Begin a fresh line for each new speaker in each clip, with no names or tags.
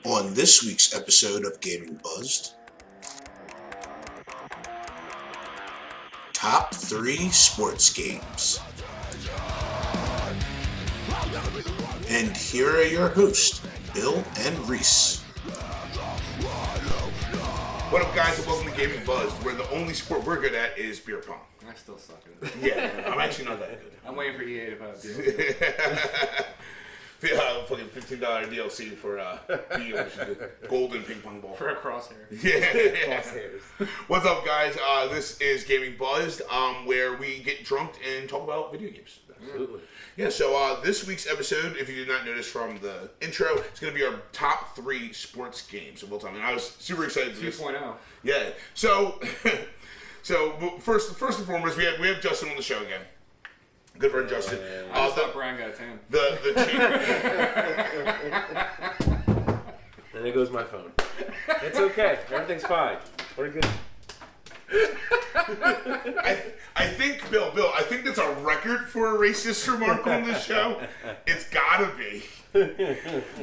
On this week's episode of Gaming Buzzed, Top 3 Sports Games. And here are your hosts, Bill and Reese.
What up, guys, and welcome to Gaming Buzzed, where the only sport we're good at is beer pong.
I still suck at it.
Yeah, I'm actually not that good.
I'm waiting for EA to put out deals.
Fucking $15 DLC for golden ping pong ball.
For a crosshair.
Yeah.
Crosshairs.
What's up, guys? This is Gaming Buzzed, where we get drunk and talk about video games.
Absolutely.
Yeah, so this week's episode, if you did not notice from the intro, it's going to be our top 3 sports games of all time. And I was super excited for this.
2.0.
Yeah. So, first and foremost, we have Justin on the show again. Good friend Justin.
I just thought Brian got a 10.
And there goes my phone. It's okay. Everything's fine. We're good.
I think, Bill, I think that's a record for a racist remark on this show. It's gotta be.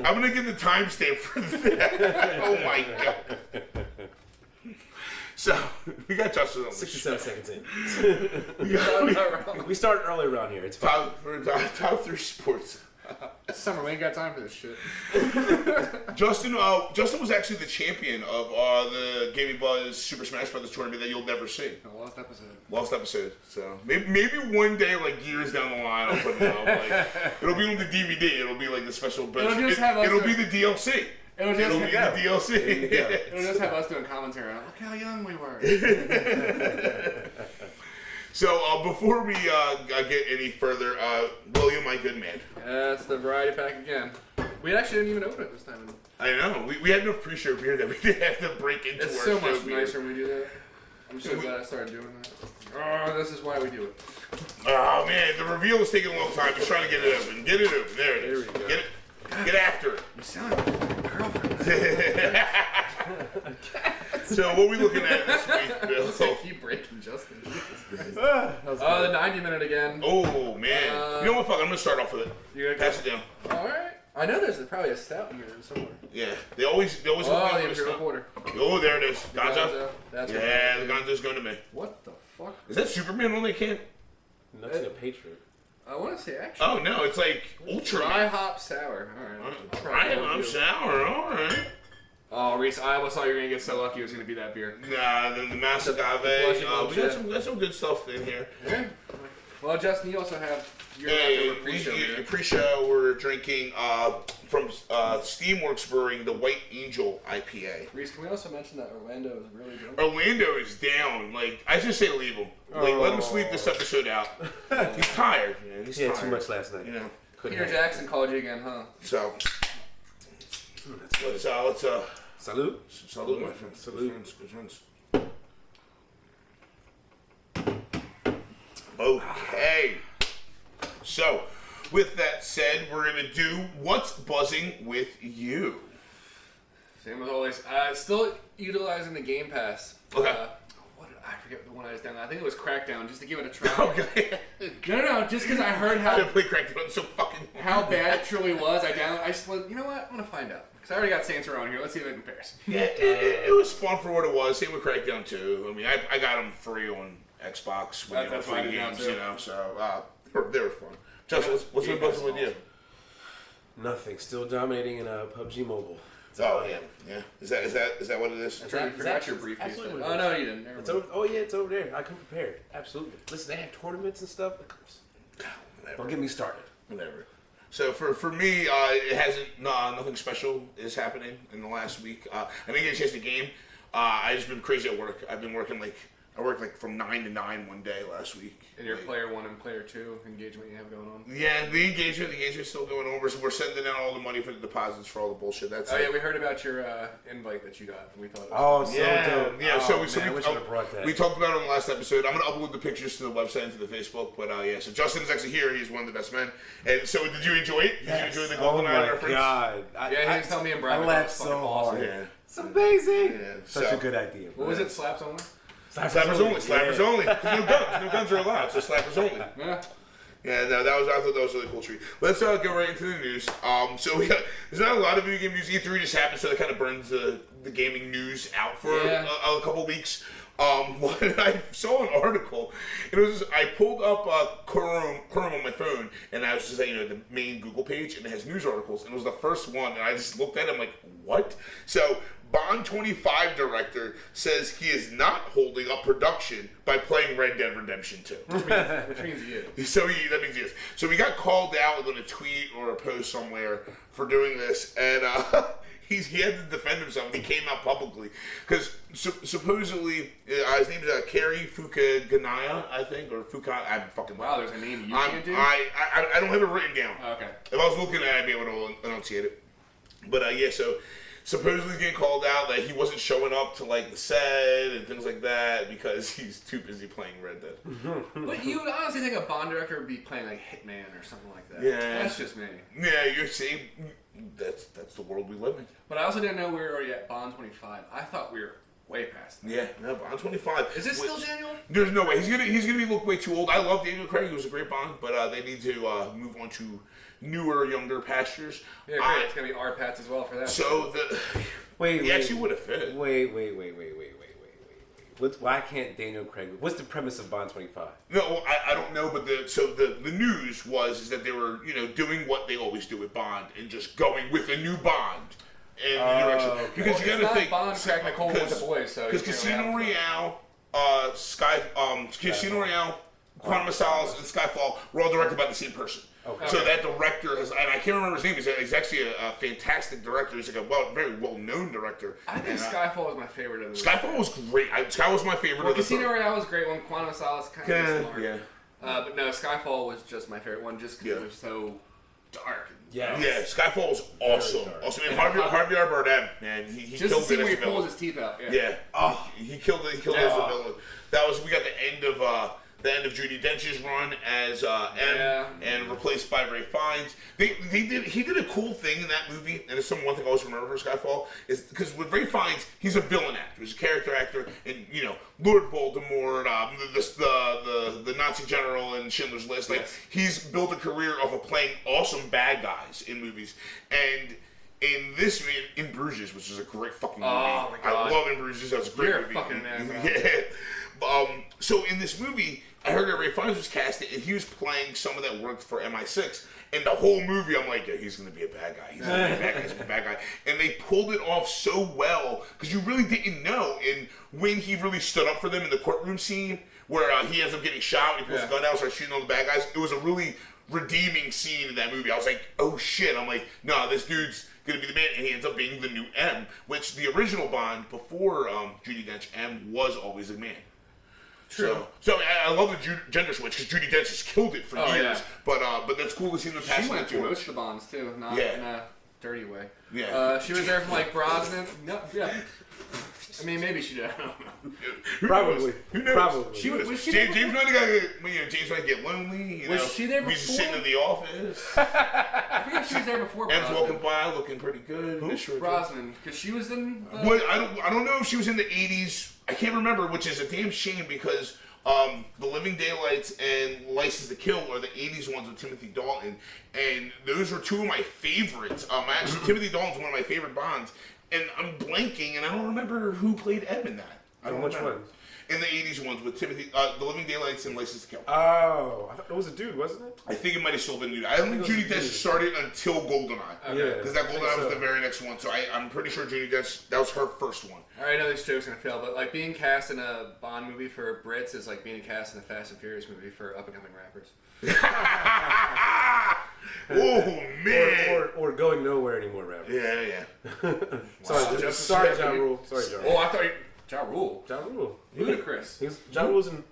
I'm gonna get the timestamp for that. Oh my god. So, we got Justin on the
67
show.
seconds in. We started early around here. It's fine.
Top 3 sports.
It's summer. We ain't got time for this shit.
Justin was actually the champion of the Gaming Buzz Super Smash Bros. Tournament that you'll never see.
A
Lost episode. So maybe one day, like years down the line, I'll put it out. Like, it'll be on the DVD. It'll be like the special. It'll be the DLC.
It'll
be the DLC.
It'll just have us doing commentary on it. Look how young we were.
So before we get any further, William, my good man.
That's the variety pack again. We actually didn't even open it this time.
I know. We had enough pre-show beer that we didn't have to break into
It's
our
so
show
much
beer.
nicer when we do that. I'm so glad I started doing that. Oh, this is why we do it.
Oh man, the reveal is taking a long time. Just trying to get it open. Get it open. There it is.
There we go.
Get after it.
You sound like a girlfriend.
So what are we looking at this week, Bill?
I keep breaking Justin. Oh, the 90-minute again.
Oh man. You know what? Fuck. I'm gonna start off with it.
You
Pass it down.
All right. I know there's probably a stout in here somewhere.
Yeah. They always
Oh,
hook me
the
up with
Imperial
stuff.
Porter.
Oh, there it is. Gonzo.
That's
Yeah, the Gonzo's going to me.
What the fuck?
Is that Superman on the can?
Nothing a Patriot.
I want to say actually.
Oh no, it's like Ultra.
Dry hop sour. All right.
I'm sour. All right.
Oh, Reese, I almost thought you were gonna get so lucky it was gonna be that beer.
Nah, the Mass Agave. We got some good stuff in here.
Yeah. Well, Justin, you also have your
Hey,
pre-show beer.
pre-show, we're drinking from Steamworks Brewing the White Angel IPA.
Reese, can we also mention that Orlando is really drunk?
Orlando is down. Like, I just say leave him. Like, let him sleep this episode out. He's tired, man. He's tired.
Too much last night.
You know.
Peter Jackson called you again, huh?
So, let's
Salute.
salute my friends.
Salute.
Good friends. Okay. So, with that said, we're gonna do What's Buzzing with You.
Same as always. Still utilizing the Game Pass.
Okay.
I forget the one I was down. I think it was Crackdown, just to give it a try.
Okay.
No, just because I heard
I play Crackdown so fucking.
how bad it truly was. I just went, you know what? I'm gonna find out because I already got Saints Row on here. Let's see if it compares.
Yeah, it was fun for what it was. Same with Crackdown 2. I mean, I got them free on Xbox when they were
That's fine
free
now,
games,
too.
you know. So they were fun. Justin, what's been buzzing with you?
Nothing. Still dominating in PUBG Mobile.
Oh yeah. Is that what it is?
That's right. You forgot your briefcase.
absolutely
Oh no, you didn't. Never
It's
mind.
over. Oh yeah, it's over there. I come prepared. Absolutely. Listen, they have tournaments and stuff. Don't get me started.
Whatever. So for me, it hasn't. Nothing special is happening in the last week. I didn't get a chance to game. I just been crazy at work. I've been working I worked like from 9 to 9 one day last week.
And your
Like,
player 1 and player 2 engagement you have going on.
Yeah, the engagement's still going on. We're sending out all the money for the deposits for all the bullshit. That's
Oh yeah, we heard about your invite that you got. And we thought it was
Oh, so dope.
Yeah,
Oh,
so
man, I wish I would have brought that.
we talked about it on the last episode. I'm gonna upload the pictures to the website and to the Facebook. But yeah, so Justin is actually here. He's one of the best men. And so, did you enjoy it?
Yes.
Did you enjoy the
Oh
GoldenEye
my
reference?
god.
Yeah, he was telling me and Brian
I
about
laughed
it.
so
Fucking awesome.
hard.
Yeah.
It's amazing.
Yeah.
Such a good idea.
What was it? Slaps only?
Slappers only. Slappers only. 'Cause no guns. No guns are allowed. So slappers only.
Yeah.
Yeah, no, I thought that was a really cool treat. Let's get right into the news. So there's not a lot of video game news. E3 just happened, so that kind of burns the gaming news out for a couple weeks. I saw an article. I pulled up Chrome on my phone, and I was just the main Google page, and it has news articles, and it was the first one, and I just looked at it, I'm like, what? So Bond 25 director says he is not holding up production by playing Red Dead Redemption 2.
Which means he is.
That means he is. So he got called out on a tweet or a post somewhere for doing this, and he had to defend himself. He came out publicly because supposedly his name is Kerry Fukuganaya, I think, or Fuka. I'm fucking.
Wow, there's a name you can't do.
I don't have it written down.
Oh, okay.
If I was looking at it, I'd be able to enunciate it. But so supposedly getting called out that he wasn't showing up to the set and things like that because he's too busy playing Red Dead.
But you would honestly think a Bond director would be playing Hitman or something like that.
Yeah.
That's just me.
Yeah, you're seeing. That's the world we live in.
But I also didn't know we were already at Bond 25. I thought we were way past that.
Yeah, no, Bond 25.
Is this still Daniel?
There's no way. He's gonna look way too old. I love Daniel Craig. He was a great Bond, but they need to move on to newer, younger pastures.
Yeah, great. It's gonna be R Pats as well for that.
So he actually would have fit.
Wait. Why can't Daniel Craig? What's the premise of Bond 25?
No, I don't know, but the news was that they were doing what they always do with Bond and just going with a new Bond in the direction because you got to think
Bond Craig Nicole with the boys, so
because Casino Royale, Casino Royale, Quantum of Solace, and Skyfall were all directed by the same person.
Okay.
So that director has, and I can't remember his name. He's actually a fantastic director. He's like a very well-known director.
I think Skyfall was my favorite of the
Skyfall was great. Skyfall was my favorite of the
Casino Royale was a great one. Quantum of Solace kind of smart.
Yeah.
But no, Skyfall was just my favorite one just because it was so dark.
Yeah.
Yeah, Skyfall was awesome. Awesome. And Harvey R. Bardem, man, he
Just
killed
to see
it
where
as
he
a villain.
pulls his teeth out.
Yeah. Oh, he killed it. He killed it as a villain. We got the end of Judi Dench's run as M, and replaced by Ray Fiennes. He did a cool thing in that movie, and it's one thing I always remember for Skyfall is because with Ray Fiennes, he's a villain actor, he's a character actor, and Lord Voldemort, the Nazi general in Schindler's List. He's built a career of playing awesome bad guys in movies, and in this movie, In Bruges, which is a great fucking movie.
Oh my God.
I love In Bruges. That's a great movie.
You're a fucking man, bro.
Yeah. So in this movie, I heard that Ray Fiennes was casted, and he was playing someone that worked for MI6. And the whole movie, I'm like, yeah, he's going to be a bad guy. He's going to be a bad guy. He's going to be a bad guy. And they pulled it off so well, because you really didn't know. And when he really stood up for them in the courtroom scene, where he ends up getting shot, and he pulls the gun out and starts shooting all the bad guys, it was a really redeeming scene in that movie. I was like, oh shit. I'm like, no, this dude's going to be the man. And he ends up being the new M, which the original Bond, before Judi Dench, M was always a man. True. So I love the gender switch because Judi Dench has killed it for years. Yeah. But that's cool to see them pass.
She went through most of the Bonds too, not in a dirty way.
Yeah.
She was there from Brosnan. No, yeah. I mean, maybe she did. I don't know.
Probably.
Who knows?
Probably. Was she
James might get lonely.
Was she there before?
He's just sitting in the office.
I forget she was there before.
M's walking by, looking pretty good.
Brosnan, because she was in.
I don't know if she was in the 80s. I can't remember, which is a damn shame because The Living Daylights and License to Kill are the 80s ones with Timothy Dalton, and those are two of my favorites. Actually, Timothy Dalton's one of my favorite Bonds, and I'm blanking, and I don't remember who played M in that. I don't remember.
Which one?
In the 80s ones with Timothy, The Living Daylights and License to Kill.
Oh, I thought it was a dude, wasn't it?
I think it might have still been dude. I don't think Judi Dench started until GoldenEye.
Yeah.
Because that GoldenEye was the very next one. So I'm pretty sure Judi Dench, that was her first one.
I know this joke's gonna fail, but being cast in a Bond movie for Brits is like being cast in a Fast and Furious movie for up and coming rappers.
Oh man!
Or going nowhere anymore, rappers.
Yeah.
Sorry, Ja Rule. Sorry, Ja Rule.
Oh, I thought Ja Rule.
Ja Rule.
Ludacris.
Ja Rule was in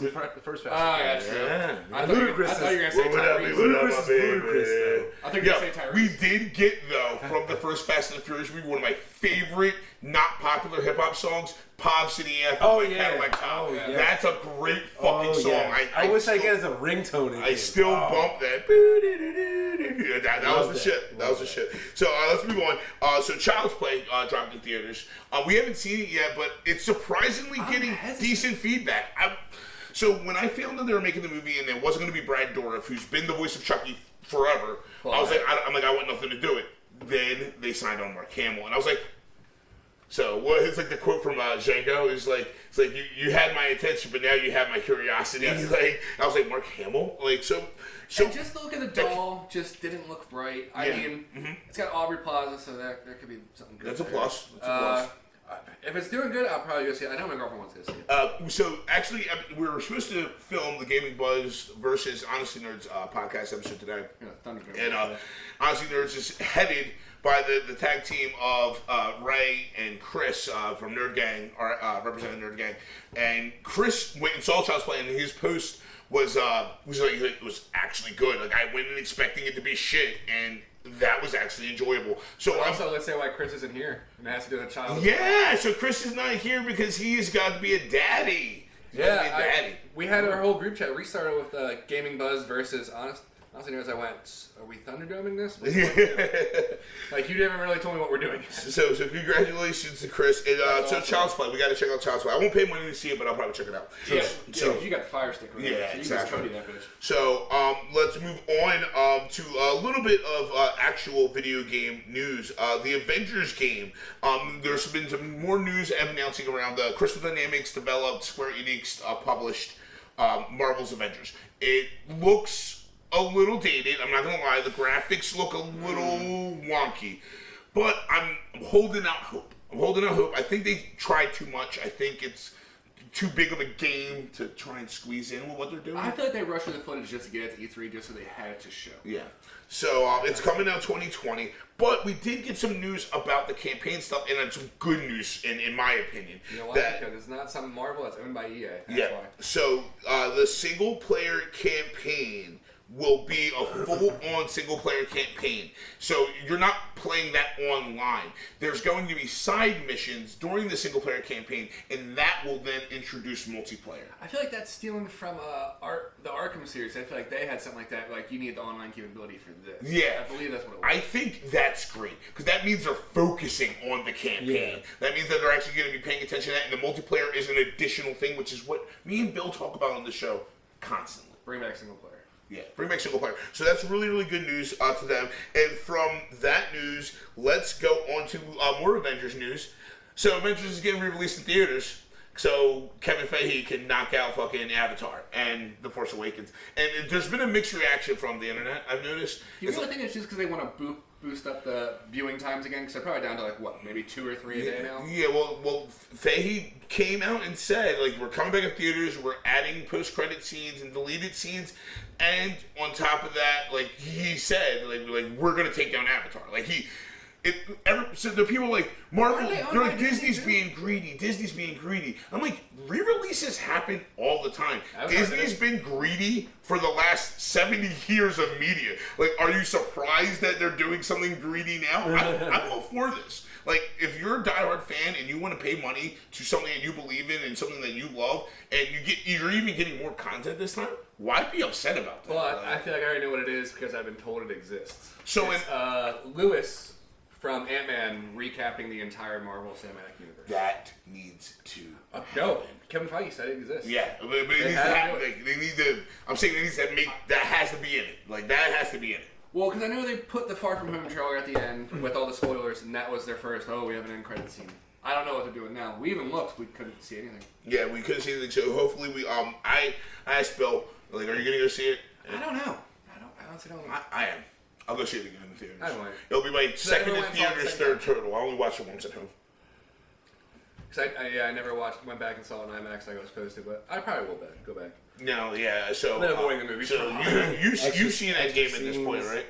the first Fast.
Ah, yeah, true.
Yeah.
I thought you were gonna say Tyrese.
Ludacris is Ludacris, though.
I think you were gonna say Tyrese.
We did get, though, from the first Fast and the Furious movie, one of my favorite not popular hip-hop songs, Pop City Anthem by Cadillac Tom.
yeah.
That's a great fucking song.
Yeah. I wish I get as a ringtone.
I still bump that. That was the shit. That was the shit. So let's move on. So Child's Play dropped in theaters. We haven't seen it yet, but it's surprisingly getting decent feedback. So when I found that they were making the movie and it wasn't going to be Brad Dourif, who's been the voice of Chucky forever, I was like, I want nothing to do it. Then they signed on Mark Hamill, and I was like, so what is like the quote from Django is like, it's like you had my attention, but now you have my curiosity.
Yes.
Like I was like, Mark Hamill, like so.
And just the look of the doll just didn't look right. I mean, it's got Aubrey Plaza, so there could be something good.
That's a
there.
plus. That's a plus.
If it's doing good, I'll probably go see it. I know my girlfriend wants to go see it.
So actually, we were supposed to film the Gaming Buzz versus Honestly Nerds podcast episode today,
Yeah, Thunderdome.
and Honestly Nerds is headed by the tag team of Ray and Chris from Nerd Gang, representing Nerd Gang, and Chris went and saw Child's Play, and his post was like it was actually good. Like I went in expecting it to be shit, and that was actually enjoyable. So
Also, let's say why Chris isn't here and it has to do with a child.
yeah, so Chris is not here because he's got to be a daddy. He's got to be a daddy.
We had our whole group chat restarted with Gaming Buzz versus Honestly Nerds. I went, are we Thunderdoming this? Like, you never really told me what we're doing.
So congratulations to Chris. And, so
awesome.
Child's Play, we got to check out Child's Play. I won't pay money to see it, but I'll probably check it out.
So you got the fire stick. Right?
Yeah,
so you
exactly.
Can just Cody that bitch.
So let's move on to a little bit of actual video game news. The Avengers game. There's been some more news announcing around Crystal Dynamics developed, Square Enix published Marvel's Avengers. It looks a little dated. I'm not gonna lie. The graphics look a little wonky, but I'm holding out hope. I think they tried too much. I think it's too big of a game to try and squeeze in with what they're doing.
I feel like they rushed through the footage just to get it to E3 just so they had it to show.
Yeah. So it's coming out 2020, but we did get some news about the campaign stuff, and some good news, in my opinion.
You know why? Because it's not some Marvel that's owned by EA. That's
yeah.
why.
So the single player campaign will be a full-on single-player campaign. So you're not playing that online. There's going to be side missions during the single-player campaign, and that will then introduce multiplayer.
I feel like that's stealing from the Arkham series. I feel like they had something like that. Like, you need the online capability for this.
Yeah.
I believe that's what it was.
I think that's great, because that means they're focusing on the campaign.
Yeah.
That means that they're actually going to be paying attention to that, and the multiplayer is an additional thing, which is what me and Bill talk about on the show constantly.
Bring back single player.
Yeah, bring back single player. So that's really, really good news to them. And from that news, let's go on to more Avengers news. So Avengers is getting re-released in theaters, so Kevin Feige can knock out fucking Avatar and The Force Awakens. And there's been a mixed reaction from the internet, I've noticed.
You really think it's just because they want to boost up the viewing times again? Because they're probably down to like, what, maybe 2 or 3 a day now?
Yeah, well, Feige came out and said, like, we're coming back in theaters, we're adding post-credit scenes and deleted scenes, and on top of that, like, he said, like we're going to take down Avatar. Like, so the people like, Marvel, they're like, Disney's being greedy. I'm like, re-releases happen all the time. Disney's been greedy for the last 70 years of media. Like, are you surprised that they're doing something greedy now? I'm all for this. Like, if you're a diehard fan and you want to pay money to something that you believe in and something that you love, and you're even getting more content this time, why be upset about that?
Well, I feel like I already know what it is because I've been told it exists.
So
it's Lewis from Ant-Man recapping the entire Marvel Cinematic Universe.
That needs to
No, Kevin Feige said it exists.
Yeah, but it needs to happen. Like, they need to. I'm saying they need to make that has to be in it. Like, that has to be in it.
Well, because I know they put the Far From Home trailer at the end with all the spoilers, and that was their first. Oh, we have an end credit scene. I don't know what they're doing now. We even looked, we couldn't see anything.
Yeah, we couldn't see anything. So hopefully we. I asked Bill, like, are you gonna go see it?
I don't know. I honestly don't know.
I am. I'll go see it again in the theaters.
I might.
It'll be my second in
everyone saw it
theaters,
the
third
same
total. I only watched it once at home.
Cause I never went back and saw it in IMAX like I was supposed to, but I probably will go back.
No, yeah. So
I've been avoiding the movies.
So you've seen that game at this point, right?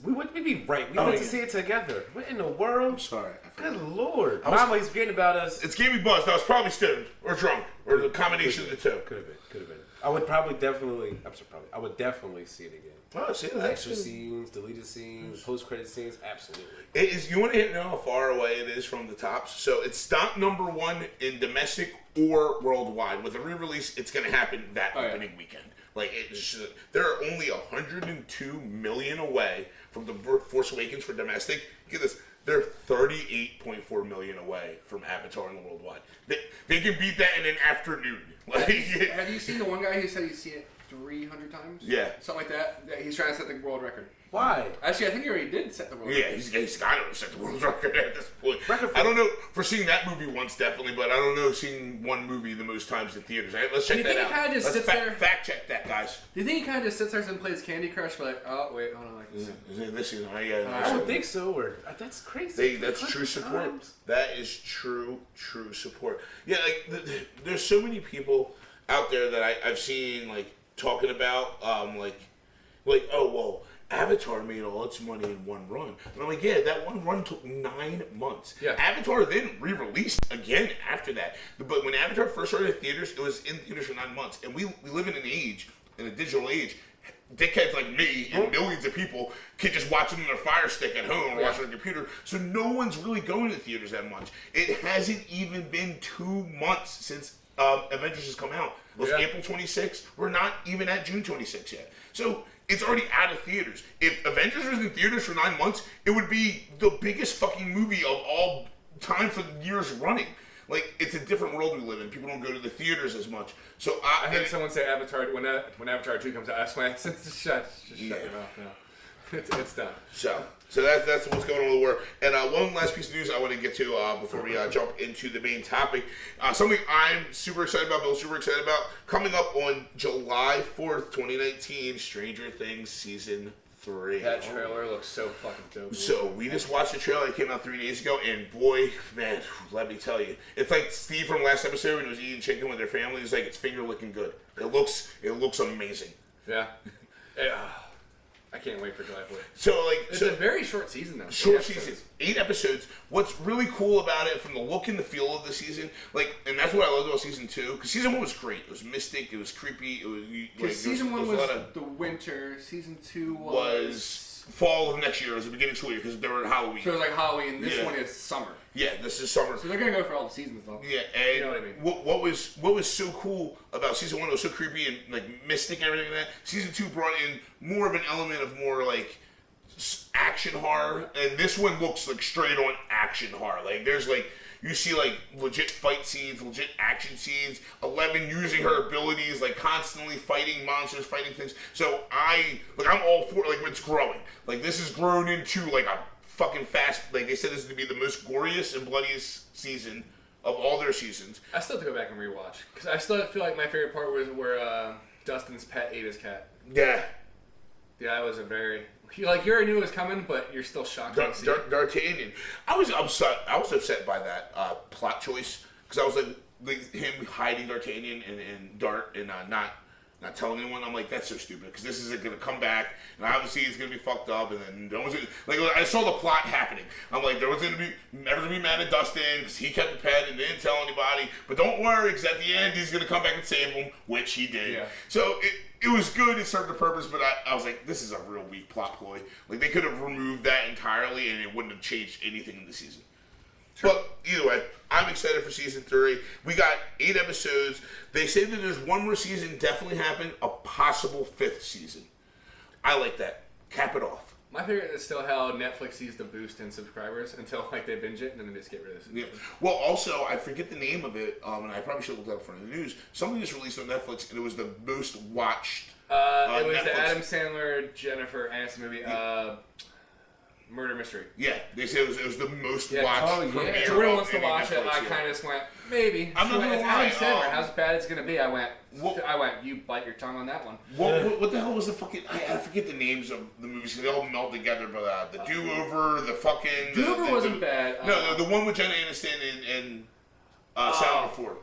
We wouldn't be right. We went to see it together. What in the world?
I'm sorry.
Good Lord. Mama, he's forgetting about us.
It's Gaming Buzz. I was probably stoned or drunk or the combination of the two.
Could have been. I would definitely see it again.
Oh, see,
Extra scenes, deleted scenes, post-credit scenes, absolutely.
It is. You want to know how far away it is from the tops? So it's not number one in domestic or worldwide. With a re-release, it's going to happen that opening weekend. Like, there are only 102 million away from the Force Awakens for domestic. Get this. They're 38.4 million away from Avatar in the worldwide. They can beat that in an afternoon. Like,
Have you seen the one guy who said he's seen it 300 times?
Yeah.
Something like that. He's trying to set the world record.
Why?
Actually, I think he already did set the world
yeah,
record.
he's got to set the world record at this point.
Record for-
I don't know for seeing that movie once, definitely, but I don't know seeing one movie the most times in theaters. All right, let's check
you
that
think
out.
he kinda just
Let's
sits there?
fact check that, guys.
Do you think he kind of just sits there and plays Candy Crush, but like, oh wait, hold on, like this?
This is
I don't think so. Or that's crazy.
That's true
300
support.
times?
That is true support. Yeah, like there's so many people out there that I've seen like talking about like oh well, Avatar made all its money in one run, and I'm like, yeah, that one run took 9 months.
Yeah.
Avatar then re-released again after that, but when Avatar first started in theaters, it was in theaters for 9 months, and we live in a digital age. Dickheads like me and millions of people can just watch it on their Fire Stick at home or watch it on their computer. So no one's really going to theaters that much. It hasn't even been 2 months since Avengers has come out. It was April 26th. We're not even at June 26th yet. So it's already out of theaters. If Avengers was in theaters for 9 months, it would be the biggest fucking movie of all time for years running. Like, it's a different world we live in. People don't go to the theaters as much. So
I heard someone say Avatar when Avatar 2 comes out. That's when just shut your mouth now. It's done.
So that's what's going on with the world. And one last piece of news I want to get to before we jump into the main topic. Something I'm super excited about, Bill's super excited about. Coming up on July 4th, 2019, Stranger Things Season 3.
That trailer looks so fucking dope.
So we just watched the trailer. It came out 3 days ago, and boy, man, let me tell you, it's like Steve from last episode when he was eating chicken with their family. It's like it's finger licking good. It looks amazing.
Yeah. I can't wait for July 4th.
So like,
It's a very short season though.
short season, 8 episodes. What's really cool about it, from the look and the feel of the season, like, and that's what I loved about season 2, because season 1 was great. It was mystic. It was creepy. It was like,
season 1
there
was
a lot of,
the winter. Season 2
was fall of next year. It was the beginning of school year because they were Halloween.
So it was like Halloween. This
Yeah.
one is summer.
Yeah, this is summer.
So they're gonna go for all the seasons though.
Yeah, and
You know what I mean?
what was so cool about season 1? It was so creepy and like mystic and everything like that. Season 2 brought in more of an element of more like action horror, and this one looks like straight on action horror. Like there's like, you see like legit fight scenes, legit action scenes. 11 using her abilities, like constantly fighting monsters, fighting things. So I'm all for like it's growing. Like this has grown into like a fucking fast. Like they said, this is to be the most goriest and bloodiest season of all their seasons.
I still have to go back and rewatch because I still feel like my favorite part was where Dustin's pet ate his cat.
Yeah.
Yeah, that was a very you already knew it was coming, but you're still shocked.
D'Artagnan. I was upset by that plot choice because I was like him hiding D'Artagnan and Dart and not telling anyone. I'm like, that's so stupid because this isn't gonna come back, and obviously it's gonna be fucked up, and then no one's gonna, like I saw the plot happening. I'm like, everyone's gonna be mad at Dustin because he kept the pet and didn't tell anybody. But don't worry, because at the end he's gonna come back and save him, which he did.
Yeah.
So it was good. It served a purpose, but I was like, this is a real weak plot ploy. Like they could have removed that entirely, and it wouldn't have changed anything in the season. But either way, I'm excited for season 3. We got 8 episodes. They say that there's one more season definitely happening, a possible 5th season. I like that. Cap it off.
My favorite is still how Netflix sees the boost in subscribers until like they binge it and then they just get rid of it.
Yeah. Well, also, I forget the name of it, and I probably should have looked up for the news. Something just released on Netflix, and it was the most watched.
It was
Netflix.
the Adam Sandler, Jennifer Aniston movie, Murder Mystery.
Yeah, they said it was the most
Yeah,
watched premiere.
Jordan
of
wants to
any
watch it.
Netflix,
I
yeah.
kind of just went, maybe.
I'm not gonna
It's
lie,
Adam Sandler. How's bad it's gonna be? I went, you bite your tongue on that one.
What the hell was the fucking? I forget the names of the movies. They all meld together, but the Do-Over, the fucking.
Do-Over wasn't bad.
No, the one with Jenna Aniston and Sound Before.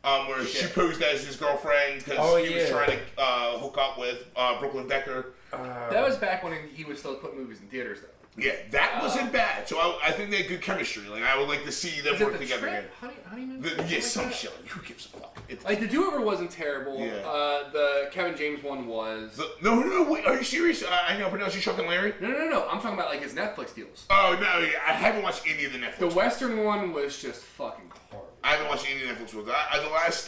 Where she posed as his girlfriend because he was trying to hook up with Brooklyn Decker.
That was back when he would still put movies in theaters, though.
Yeah, that wasn't bad. So I think they had good chemistry. Like I would like to see them
Is it
work
the
together again.
Trip? Honeymoon?
Yeah, some
like that?
shit. Who gives a fuck?
Like the Do-Over wasn't terrible.
Yeah.
The Kevin James one was.
No, wait, are you serious? I know, pronounce you Chuck and Larry?
No. I'm talking about like his Netflix deals.
Oh, no, yeah, I haven't watched any of the Netflix
The
ones.
Western one was just fucking horrible.
I haven't watched any Netflix ones.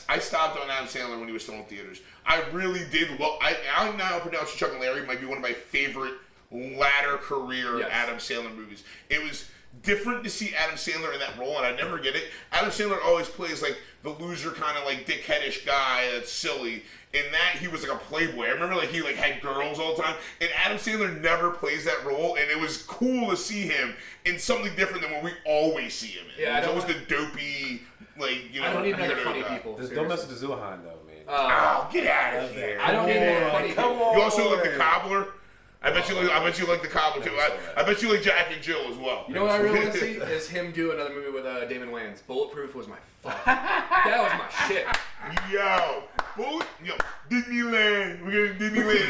I stopped on Adam Sandler when he was still in theaters. I really did look. I now pronounce Chuck and Larry might be one of my favorite latter career Adam Sandler movies. It was different to see Adam Sandler in that role, and I never get it. Adam Sandler always plays like the loser kind of like dickheadish guy that's silly. In that, he was like a playboy. I remember like he like had girls all the time, and Adam Sandler never plays that role, and it was cool to see him in something different than what we always see him in.
Yeah,
He's always the dopey, like, you know.
I don't need another
weirdo
funny
guy.
people.
Just don't mess with the Zuhan though, man.
Oh, get out of here!
I don't need more funny people.
You also like the cobbler. I bet you like the cobbler too. I bet you like Jack and Jill as well.
You know what I really want to see is him do another movie with Damon Wayans. Bulletproof was my fuck. That was my shit.
Yo, Disneyland. We're going to Disneyland.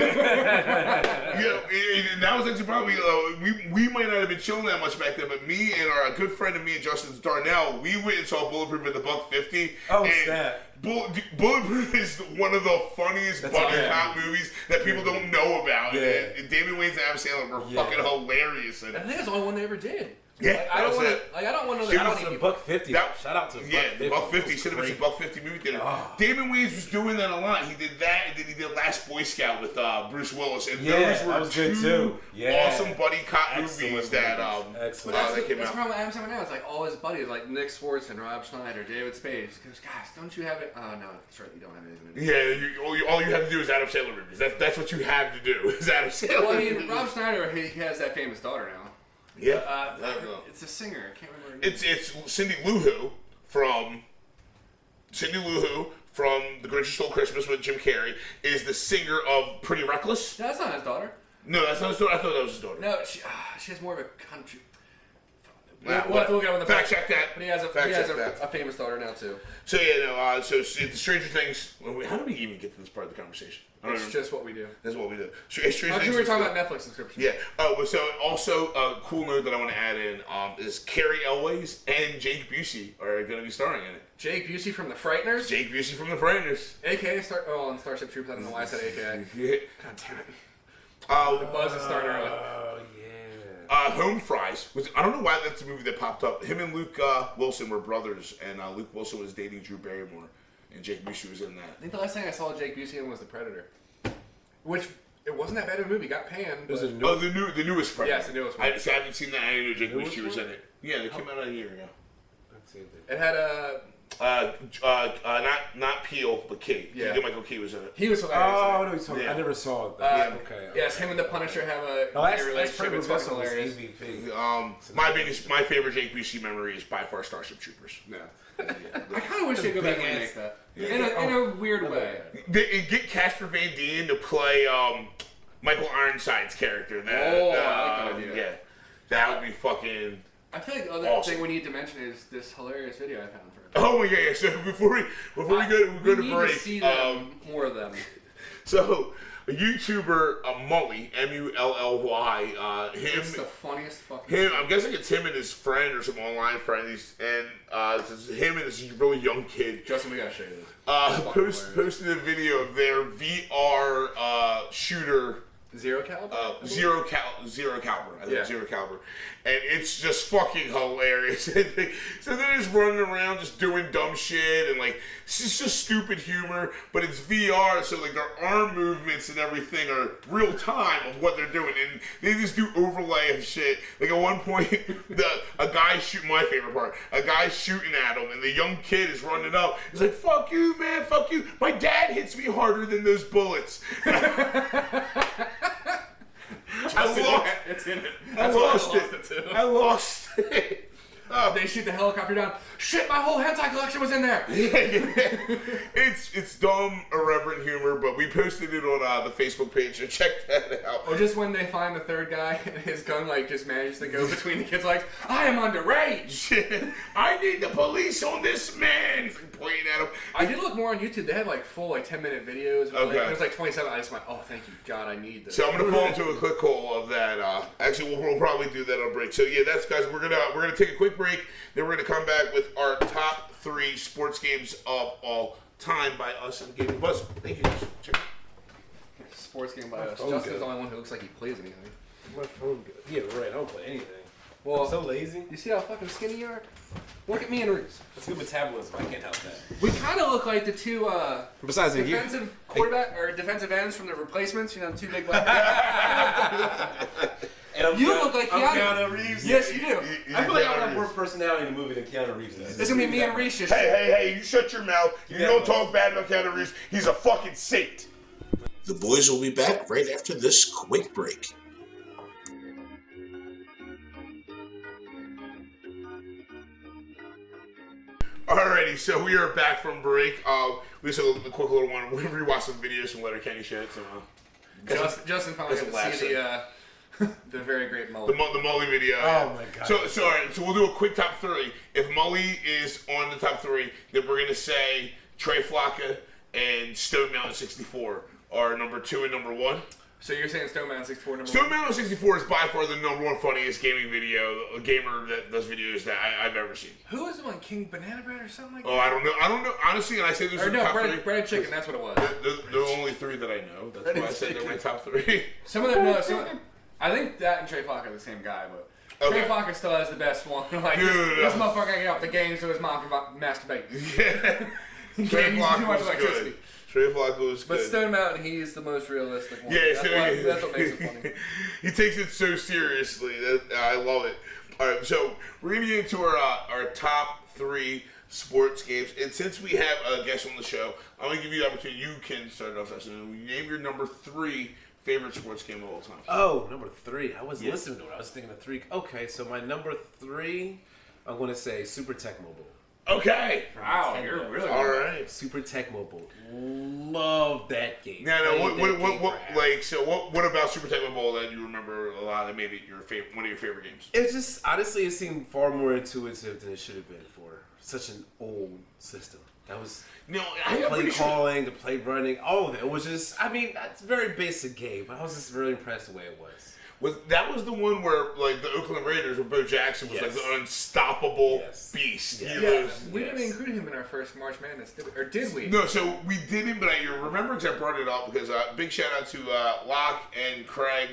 And that was actually probably, we might not have been chilling that much back then, but me and our good friend of me and Justin Darnell, we went and saw Bulletproof at the $1.50.
Oh,
and
snap.
Bulletproof is one of the funniest buddy cop movies that people don't know about.
Yeah.
And Damon Wayans and Adam Sandler were fucking hilarious in
I
it.
think it's the only one they ever did.
Yeah,
Like, I don't want to
Shout out
funny
to
people.
$1.50.
That-
Shout out to
Yeah, the
$1.50.
$1.50. Should have been a $1.50 movie theater. Damon Wayans was doing that a lot. He did that, and then he did Last Boy Scout with Bruce Willis, and
Yeah,
those were
that was good
two
too. Yeah.
awesome buddy cop
Excellent
movies that
Excellent.
that came
That's
out.
the problem with Adam Sandler now. It's like all his buddies, like Nick Swartzen, Rob Schneider, David Spade. He goes, guys, don't you have it? Oh, no, that's right, you don't have it.
Yeah, all you have to do is Adam Sandler movies. That's what you have to do is Adam Sandler.
Well, I mean, Rob Schneider, he has that famous daughter now.
Yeah,
It's a singer. I can't remember her name.
it's Cindy Lou Who from The Grinch Who Stole Christmas with Jim Carrey is the singer of Pretty Reckless.
No, that's not his daughter.
No, that's not his daughter. I thought that was his daughter.
No, she has more of a country.
Nah,
We'll have to look it up on the
fact check that.
But he has
Fact check
a
that.
famous daughter now too.
So yeah, no. So the Stranger Things. How did we even get to this part of the conversation? I don't
It's
know.
just what we do.
That's what we do. Stranger
I'm
Things
sure we were
was
talking
good.
about Netflix subscriptions.
Yeah. Oh, so also a cool note that I want to add in is Carrie Elways and Jake Busey are going to be starring in it.
Jake Busey from The Frighteners.
Jake Busey from The Frighteners.
AKA and Starship Troopers. I don't know why I said AKA.
Yeah.
God damn it.
Oh,
Buzz is starting early.
Oh, yeah.
Home Fries. I don't know why that's the movie that popped up. Him and Luke Wilson were brothers, and Luke Wilson was dating Drew Barrymore, and Jake Busey was in that.
I think the last thing I saw Jake Busey in was The Predator, which it wasn't that bad of a movie. Got panned.
Was
but-
it
Oh, the newest Predator.
Yes, the newest one.
I haven't seen that. I didn't know Jake
Newest
Busey was
one?
in it. Yeah, they came out a year ago.
Let's see if they-
It had
Not Peel, but Key.
Yeah.
Keegan-Michael Key was in it.
he was hilarious.
Oh, no, he's talking.
Yeah.
I never saw that. Okay.
Yes, him and the Punisher have a
No, that's
relationship.
pretty
It's
Russell
fucking
was
hilarious.
EVP.
My favorite Jake Busey memory is by far Starship Troopers.
No.
I kind of wish they'd go back and
Big
remake
ass-
that
Yeah.
in a weird way.
And get Casper Van Dien to play Michael Ironside's character.
Oh, I like that idea.
Yeah, that would be fucking.
I feel like the other
Awesome.
thing we need to mention is this hilarious video I found for it.
Oh my god! Yeah. So before we go to
need
break,
to see them, more of them.
so a YouTuber, Mully, Mully,
It's the
him.
funniest fucking.
Him, I'm guessing it's him and his friend or some online friend. It's him and this really young kid.
Justin, we gotta show you this.
Posted a video of their VR shooter.
Zero Caliber.
Zero caliber. I think
Yeah.
Zero caliber, and it's just fucking hilarious. So they're just running around, just doing dumb shit, and like it's just stupid humor. But it's VR, so like their arm movements and everything are real time of what they're doing, and they just do overlay of shit. Like at one point, a guy shooting. My favorite part, a guy shooting at him, and the young kid is running up. He's like, "Fuck you, man! Fuck you! My dad hits me harder than those bullets."
It's in it.
I lost it.
too.
I lost it. Oh,
They shoot the helicopter down. Shit, my whole hentai collection was in there.
it's dumb, irreverent humor, but we posted it on the Facebook page, so check that out.
Or just when they find the third guy and his gun like just manages to go between the kids' legs. I am underage.
I need the police on this man. He's like pointing at him.
I did look more on YouTube. They had like full 10-minute videos.
Okay.
It was like 27. I just went, oh, thank you, God, I need this.
So I'm gonna fall into a quick hole of that. Actually, we'll probably do that on break. So yeah, that's guys. We're gonna take a quick break. Then we're gonna come back with our top 3 sports games of all time by us on Gaming Buzz. Thank you guys. Cheers.
Sports game by us.
phone's
Justin's
good.
the only one who looks like he plays anything.
My phone good. Yeah, right. I don't play anything.
Well,
I'm so lazy.
you see how fucking skinny you are? Look at me and Reese.
It's good metabolism. I can't help that.
We kind of look like the two
Besides,
defensive quarterback or defensive ends from the Replacements. You know, the two big black guys.
And
You look like
I'm
Keanu.
Keanu Reeves.
Yes, you do.
I feel like I would have
Keanu
more
Reeves.
personality in the movie than Keanu Reeves does.
It's gonna be me and Reese.
Hey, you shut your mouth. You
Yeah,
don't
well.
talk bad about Keanu Reeves. He's a fucking saint.
The boys will be back right after this quick break.
Alrighty, so we are back from break. We just a quick little one. We rewatched some videos from Letterkenny shit. So,
Justin finally
That's
got to see
a
the very great
the
mullet.
Mully video.
Oh my God.
So alright, so we'll do a quick top three. If Mully is on the top three, then we're gonna say Trey Flocka and Stone Mountain 64 are number 2 and number 1.
So you're saying Stone Mountain 64 number
Stone
1?
Mountain 64 is by far the number 1 funniest gaming video, a gamer that does videos that I've ever seen.
Who was the one? King Banana Bread or something like
Oh,
that?
I don't know. Honestly, and I say this
Or
is the
no,
top three.
bread chicken. That's what it was.
There are only 3 that I know. That's why I said they're my top 3.
Some of them, no. I think that and Trey Flocka are the same guy, but
Okay.
Trey Flocka still has the best one. Like
Dude,
this motherfucker can get off the game so his mom can masturbate.
Trey
Can't use
Flocka
too much
was
electricity.
good. Trey Flocka was
But
good.
Stone Mountain, he's the most realistic one.
Yeah,
That's what makes it funny.
He takes it so seriously. I love it. All right, so we're gonna get into our top 3 sports games, and since we have a guest on the show, I'm gonna give you the opportunity. You can start it off. Name your number 3 favorite sports game of all time.
Oh, number 3. I wasn't listening to it. I was thinking of 3. Okay, so my number 3, I'm going to say Super Tech Mobile.
Okay.
Wow, you're really
All right.
Super Tech Mobile. Love that game.
Now,
Played
what
that game for hours.
what about Super Tecmo Bowl that you remember a lot that made it one of your favorite games?
It just, honestly, it seemed far more intuitive than it should have been for such an old system. That was
No,
the
I'm
play
pretty sure.
calling, the play running, all of it. It was just, I mean, it's a very basic game, but I was just really impressed the way it was.
That was the one where like the Oakland Raiders, where Bo Jackson was like
Yes.
the unstoppable
Yes.
beast.
Yeah.
He
Yeah,
was-
we didn't include him in our first March Madness, did we? Or did we?
No, so we didn't, but I remember because I brought it up because big shout out to Locke and Craig,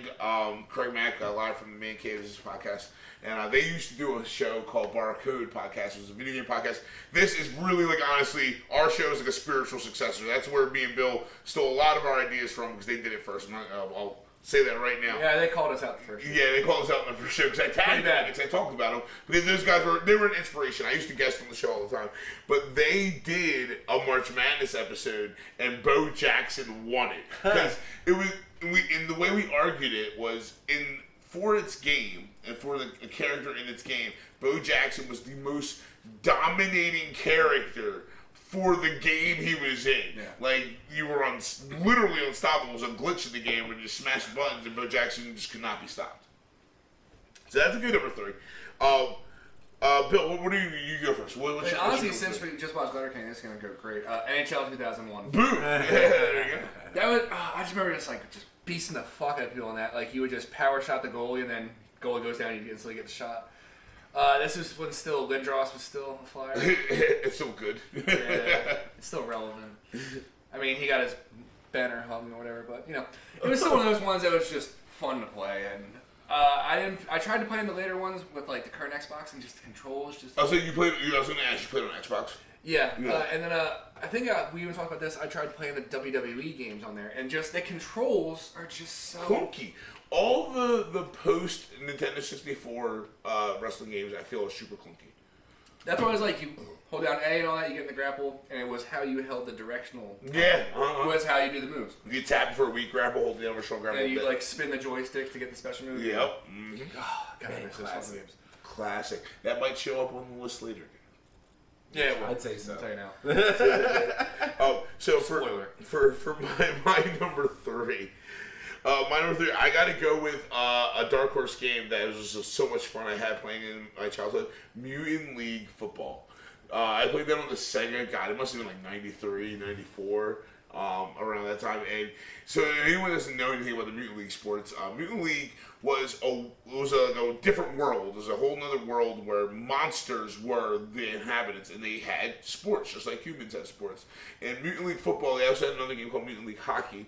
Craig Mack, live from the Man Caves podcast. And they used to do a show called Barcode Podcast. It was a video game podcast. This is really, like, honestly, our show is like a spiritual successor. That's where me and Bill stole a lot of our ideas from because they did it first. I'll say that right now.
Yeah, they called us out the first.
Yeah, they called us out in the first show because I tagged them because I talked about them because those guys were an inspiration. I used to guest on the show all the time, but they did a March Madness episode and Bo Jackson won it because it was and the way we argued it was for its game and for the character in its game. Bo Jackson was the most dominating character for the game he was in.
Yeah.
Like, you were literally unstoppable. It was a glitch in the game where you just smashed buttons and Bo Jackson just could not be stopped. So that's a good number 3. Bill, what do you go first? What's your
Honestly,
number
since
3?
we just watched Letterkenny, it's gonna go great. NHL 2001.
Boom! Yeah, there you go.
That was. I just remember just beasting the fuck out of people on that. Like you would just power shot the goalie, and then goalie goes down, and you instantly get the shot. This was when still Lindros was still a Flyer.
It's so good.
Yeah, it's still relevant. I mean, he got his banner hung or whatever, but it was still one of those ones that was just fun to play. And I tried to play in the later ones with like the current Xbox and just the controls. Just
Oh, so you played? I was going to ask you played on Xbox.
yeah.
Yeah.
And then I think we even talked about this. I tried playing the WWE games on there, and just the controls are just so
Clunky. All the post Nintendo 64 wrestling games I feel are super clunky.
That's why I was like, you hold down A and all that, you get in the grapple, and it was how you held the directional.
Yeah.
Was how you do the moves.
You tap for a weak grapple, hold the other strong grapple.
And then you like spin the joystick to get the special move.
Yep. Mm-hmm.
God, I miss those fucking games.
Classic. That might show up on the list later.
Yeah, well,
I'd say so.
I'll tell you now.
Oh, so
Spoiler.
for my number 3. My number 3, I gotta go with a Dark Horse game that was just so much fun I had playing in my childhood, Mutant League Football. I played that on the Sega. God, it must have been like 93, 94, around that time. And so if anyone doesn't know anything about the Mutant League sports, Mutant League was a different world. It was a whole other world where monsters were the inhabitants, and they had sports just like humans had sports. And Mutant League Football, they also had another game called Mutant League Hockey.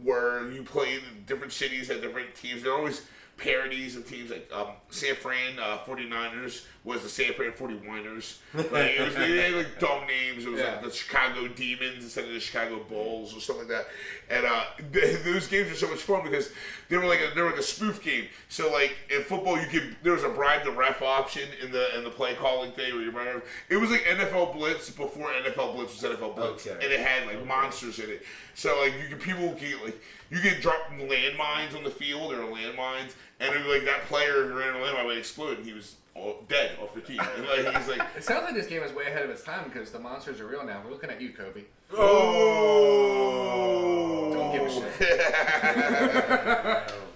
where you play in different cities and different teams. They're always parodies of teams like San Fran 49ers was the San Fran 41ers. Like, it was, they had like dumb names. It was like the Chicago Demons instead of the Chicago Bulls or stuff like that. And those games were so much fun because they were like a spoof game. So like in football, there was a bribe the ref option in the play calling thing where you bribe. It was like NFL Blitz before NFL Blitz was NFL Blitz, and it had like monsters in it. So like you get dropped landmines on the field or landmines, and it was like that player who ran a landmine would explode, and he was dead off the team. And like he's like,
It sounds like this game is way ahead of its time because the monsters are real now. We're looking at you, Kobe.
oh,
Don't give a shit.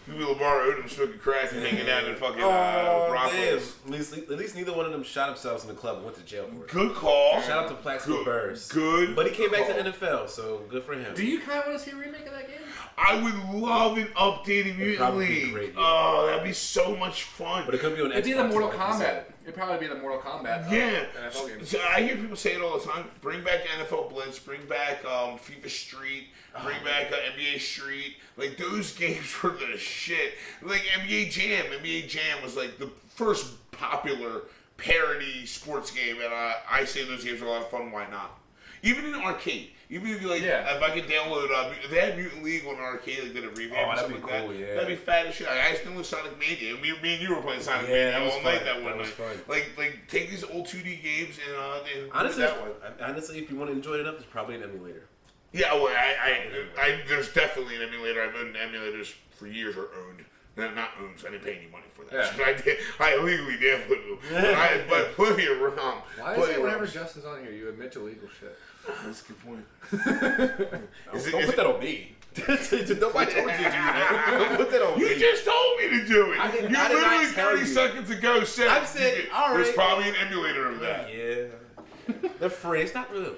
You Lamar Odom smoking crack and hanging out in fucking
Damn.
Broncos.
At least neither one of them shot themselves in the club and went to jail for it.
Good call.
Shout out to Plaxico Burress.
Good.
But he came back
call.
to NFL, so good for him.
Do you kind of want to see a remake of that game?
I would love an updated Mutant
probably be
League.
great, yeah.
Oh, that'd be so much fun.
But it could be on
It'd be the
Xbox,
Mortal
like you
Kombat.
said.
It'd probably be the Mortal Kombat.
Yeah.
NFL game.
So I hear people say it all the time. Bring back NFL Blitz. Bring back FIFA Street. Bring back NBA Street. Like, those games were the shit. Like, NBA Jam. NBA Jam was, like, the first popular parody sports game. And I say those games are a lot of fun. Why not? Even in arcade. Even if you, like, if I could download, if they had Mutant League on arcade, like, did a revamp or
that'd
something
be
like
cool,
that.
yeah.
That'd be fat as shit. I used to know Sonic Mania. Me and you were playing Sonic
Yeah,
Mania
that was
all night
fun.
that one
That was
night.
fun.
Like take these old 2D games and
Honestly,
that one.
honestly, if you want to enjoy it enough, there's probably an emulator.
Yeah, well, I there's definitely an emulator. I've owned emulators for years, or owned. Not owned, so I didn't pay any money for that.
Yeah.
I illegally downloaded them. But plenty of ROM.
Why is it whenever Justin's on here, you admit to legal shit?
That's a good point.
Don't put that on me. Nobody told you to do that. Don't put that on me.
You just told me to do it.
I did
You
not
literally
tell
30
you.
seconds ago said.
I've said, all
There's
right.
probably an emulator of that.
Yeah. They're free. It's not real.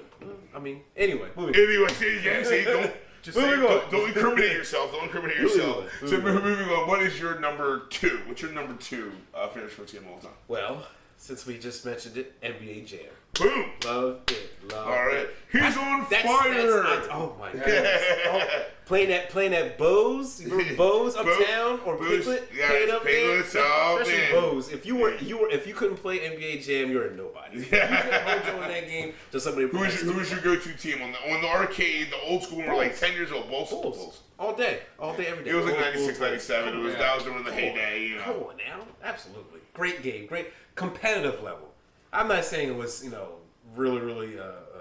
I mean, anyway. Moving.
Anyway, see, don't.
Just
Moving
moving
on.
on.
Don't incriminate yourself. Don't incriminate yourself.
Moving
So
on.
moving on. What is your number 2? What's your number 2 favorite sports game of all time?
Well, since we just mentioned it, NBA Jam.
Boom.
Love it. Love
All right.
it.
He's on
That's,
fire.
oh my goodness. Playing at Bose, you remember Bose uptown or
Bose,
Piglet?
yeah,
Playing up there,
Piglets, oh,
especially
man.
Bose. If you couldn't play NBA Jam, you're a nobody. If you couldn't hold your own in that game to somebody.
Who was your go-to team on the arcade, the old school? When we were like 10 years old. Bulls.
Bulls. All day, every day.
It was like
Bulls,
96,
Bulls,
97. It was that was during the heyday. You
Come
know.
on now, absolutely great game, great competitive level. I'm not saying it was really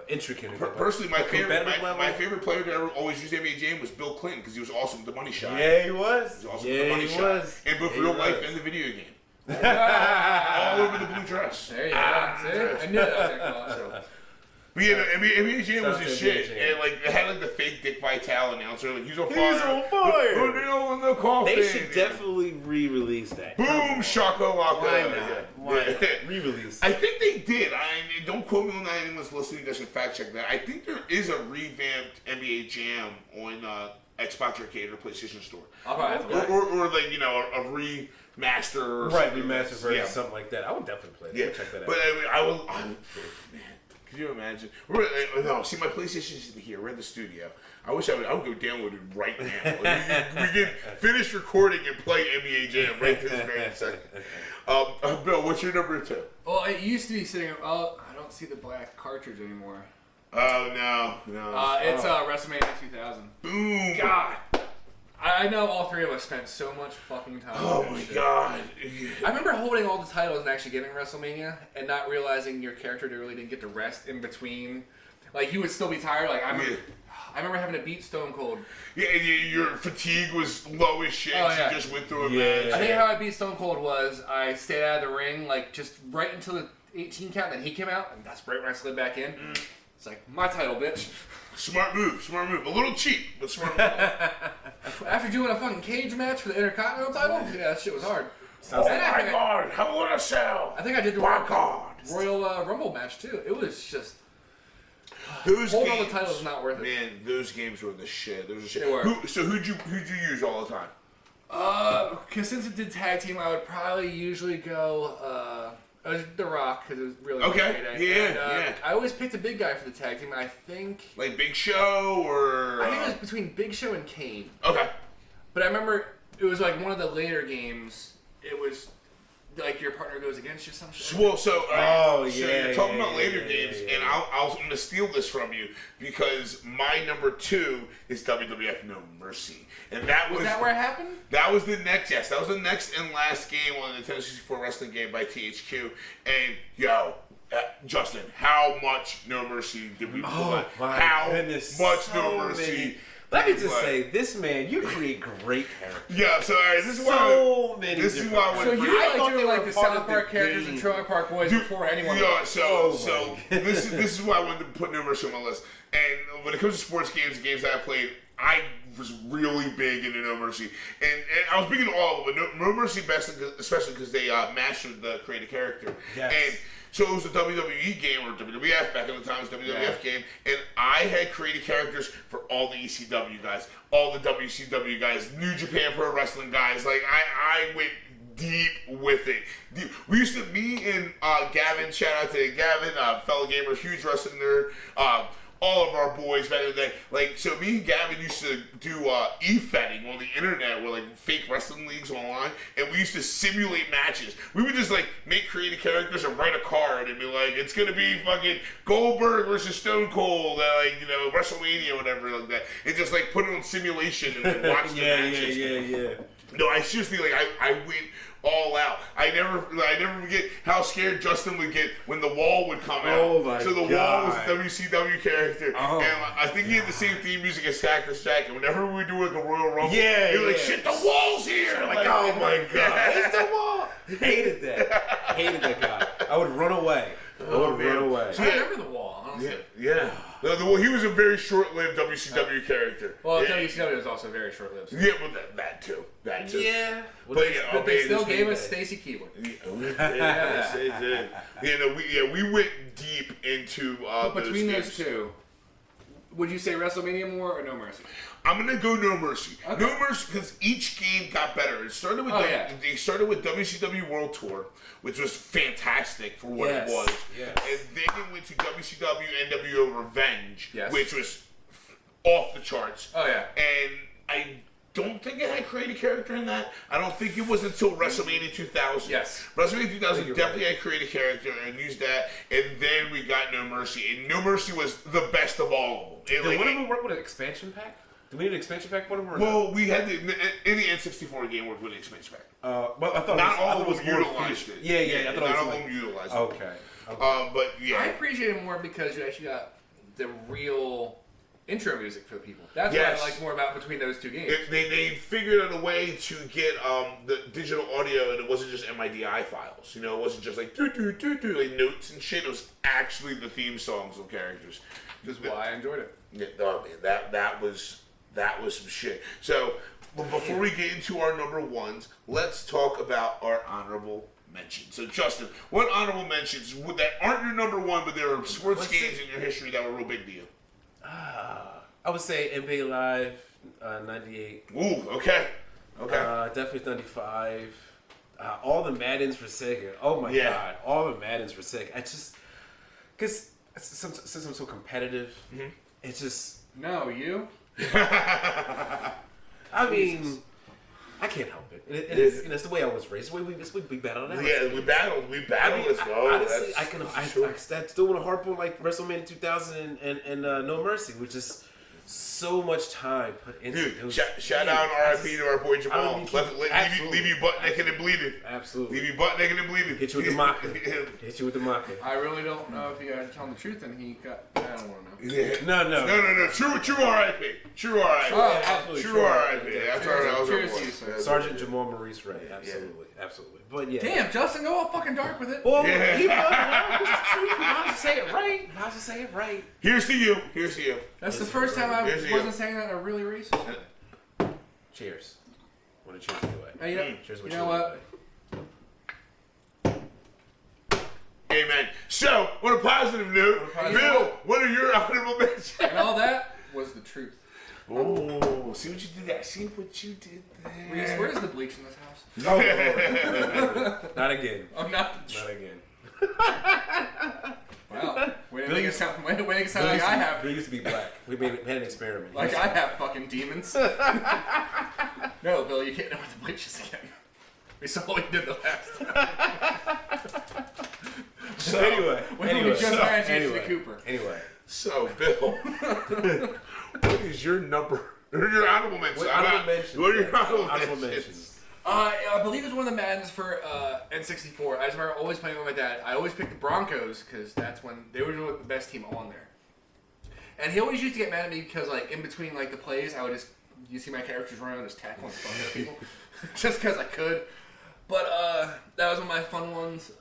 intricate.
Personally, my
competitive level.
my favorite player to ever always use NBA Jam was Bill Clinton because he was awesome with the money shot.
Yeah, he was.
He was awesome
Yeah,
with the money
he
shot.
was.
In both
Yeah,
real
he
life
was.
and the video game. All over the blue dress.
There you go. See? I knew that was going to
But yeah, NBA Jam was
Shout out
his
to
shit.
NBA Jam.
And like it had like the fake Dick Vitale announcer, like he's on
He's
fire.
on fire.
Put nail in the coffin.
They should definitely re-release that.
Boom, shaka laka.
Why not?
Yeah.
Why
Yeah.
not? Re-release.
I think they did. Don't quote me on that. Anyone's listening doesn't fact check that. I think there is a revamped NBA Jam on Xbox Arcade or PlayStation Store,
I'll probably have to
or like a remaster, or
Right,
something.
remastered version,
Yeah.
something like that. I would definitely play that.
Yeah,
I'll check that out.
but I mean, man, could you imagine? No, see, my PlayStation isn't here. We're in the studio. I wish I would go download it right now. Like, we can finish recording and play NBA Jam right this very second. Bill, what's your number 2?
Well, it used to be sitting. Oh, I don't see the black cartridge anymore.
Oh no!
It's WrestleMania 2000.
Boom!
God, I know all three of us spent so much fucking time.
Oh
with
my
that shit.
god!
I remember holding all the titles and actually getting WrestleMania and not realizing your character really didn't get to rest in between. Like you would still be tired. Like I remember having to beat Stone Cold.
Yeah, and your fatigue was low as shit.
Oh, yeah.
You just went through a
Yeah.
match.
I think how I beat Stone Cold was I stayed out of the ring like just right until the 18 count, then he came out, and that's right when I slid back in. It's like my title, bitch.
Smart move. A little cheap, but smart move.
After doing a fucking cage match for the Intercontinental title, yeah, that shit was hard.
Oh
And I
my
think I-
god! How would I sell?
I think I did the
My god!
Royal Rumble match too. It was just
Those
holding all
games,
the titles is not worth it.
man, those games were the shit. Those were shit.
They were.
Who'd you use all the time?
Cause since it did tag team, I would probably usually go It was The Rock because it was really
Okay,
great.
yeah,
And,
yeah.
I always picked a big guy for the tag team. I think
Like Big Show or...
it was between Big Show and Kane.
Okay.
But I remember it was like one of the later games. It was like your partner goes against you, some shit.
Well, so
Oh,
so
yeah,
you're talking
yeah,
about later
yeah,
games,
yeah,
and
yeah.
I'm going to steal this from you because my number 2 is WWF No Mercy, and that was
Was that where it happened?
that was the next that was the next and last game on the Nintendo 64 wrestling game by THQ, and Justin, how much No Mercy did we play?
Oh, my
how
goodness,
much
so
No Mercy?
many. Let me
did
just
we play?
say, this man, you create great characters.
Yeah, so all right, this is why.
So many.
This is
different-
why I
So
went.
you
I
like
thought
doing
they
like
were
the
part
South
of the
Park characters
game.
and Trailer Park Boys before anyone.
Yeah,
Oh
so
my
this is why I wanted to put No Mercy on my list. And when it comes to sports games, the games that I played, I was really big into No Mercy, and I was big into all of them, but No Mercy best, especially because they mastered the creative character.
Yes.
And so it was a WWE game, or WWF back in the time, it was a WWF game, and I had created characters for all the ECW guys, all the WCW guys, New Japan Pro Wrestling guys. Like I went deep with it. We used to, me and Gavin, shout out to Gavin, fellow gamer, huge wrestling nerd. All of our boys back in the day, like, so me and Gavin used to do e-fetting on the internet with like fake wrestling leagues online, and we used to simulate matches. We would just like make creative characters and write a card and be like, it's gonna be fucking Goldberg versus Stone Cold, like, you know, WrestleMania or whatever like that, and just like put it on simulation and like, watch the matches.
Yeah.
No, I seriously, like, I went all out. I never forget how scared Justin would get when the Wall would come out.
Oh my
So the
God.
Wall was a WCW character,
Oh
and I think he had the same theme music as Cactus Jack. And whenever we do like a Royal Rumble,
Yeah,
he was like,
yeah.
"Shit, the Wall's here!"
Like, oh my god, it's the Wall. Hated that guy. I would run away. I would
man.
run away.
I remember the Wall, honestly.
Yeah. No, he was a very short-lived WCW character.
Well,
yeah.
WCW was also very short-lived.
Yeah, but that too.
Yeah.
But yeah,
But they still
this-
gave us Stacy Keibler.
Yes, they did. We went deep into
But between those
games.
two, would you say WrestleMania more or No Mercy?
I'm gonna go No Mercy.
Okay.
No Mercy because each game got better. It started with they started with WCW World Tour, which was fantastic for what
Yes,
it was,
yes.
and then it went to WCW NWO Revenge,
Yes.
which was off the charts.
Oh, yeah.
And I don't think it had creative character in that. I don't think it was until WrestleMania 2000.
Yes.
WrestleMania 2000
you're
definitely had creative character and used that, and then we got No Mercy, and No Mercy was the best of all of them. It,
Did
like,
one of them work with an expansion pack? Do we need an expansion pack? One of them? Or
well, we had in the N64 game worked with the expansion pack.
well, I thought
Not
I
all
thought
of
it was
them
more
utilized
featured.
it.
Yeah. I thought
not
it
all
was
of them utilized it.
Okay.
But
I
yeah,
appreciate it more because you actually got the real intro music for people. That's
Yes.
what I like more about between those two games.
they figured out a way to get the digital audio, and it wasn't just MIDI files. You know, it wasn't just like do like notes and shit. It was actually the theme songs of characters.
That's why I enjoyed it.
Yeah, oh man, that was some shit. So before we get into our number ones, let's talk about our honorable mentions. So Justin, what honorable mentions that aren't your number one, but there are sports
Let's
games
see.
in your history that were a real big deal?
I would say NBA Live, 98.
Ooh, okay.
Definitely 95. All the Maddens for Sega. Oh my
Yeah.
god. All the Maddens for Sega. I just, because since I'm so competitive, it's just,
No, you?
I mean, I can't help it. It's the way I was raised. It's the way we battled out.
Yeah, we battled. Let's go.
Honestly,
Sure.
I still want to harp on like WrestleMania 2000 and No Mercy, which is so much time put into
Dude,
those
shout
games.
out
I
RIP
just-
to our boy Jamal.
mean,
Leave you butt naked and bleeding.
Absolutely.
Leave you butt naked and bleeding.
Hit you with the maka. Hit you with the maka.
I really don't know if you guys are telling the truth, and he got. I don't want to know.
Yeah.
No.
No. True RIP. True RIP.
Oh,
absolutely.
True RIP. That's all right.
Cheers to you, sir.
Sergeant Jamal Maurice Ray. Absolutely. But yeah.
Damn, Justin, go all fucking dark with it.
Well,
Yeah.
he might to say it right. Might to say it right.
Here's to you.
That's the first time I
Here's to you.
wasn't saying that in a really racist way.
Cheers. Want to cheers anyway?
Hey, you know,
Cheers.
you know what?
Amen. So, on a positive note,
positive
Bill,
note.
what are your honorable mentions?
And all that was the truth.
Oh, see what you did there. See what you did
Reese,
there.
where's the bleach in this house?
Oh, Lord. Not again.
I'm not.
Not again.
Wow. Way to make it sound like I have.
We used to be black. We had an experiment.
Like I have fucking demons. No, Bill, you can't know what the bleachers again. We saw what you did the last time.
So anyway,
When we just ran into the Cooper.
Anyway.
So, Bill, what is your number? Or your honorable mentions?
What honorable mentions?
What are your honorable
Honorable
mentions?
mentions.
I believe it's one of the Maddens for N64. I just remember always playing with my dad. I always picked the Broncos because that's when they were the best team on there. And he always used to get mad at me because, like, in between like the plays, I would just see my characters running and just tackling the fuck out of people, just because I could. But that was one of my fun ones.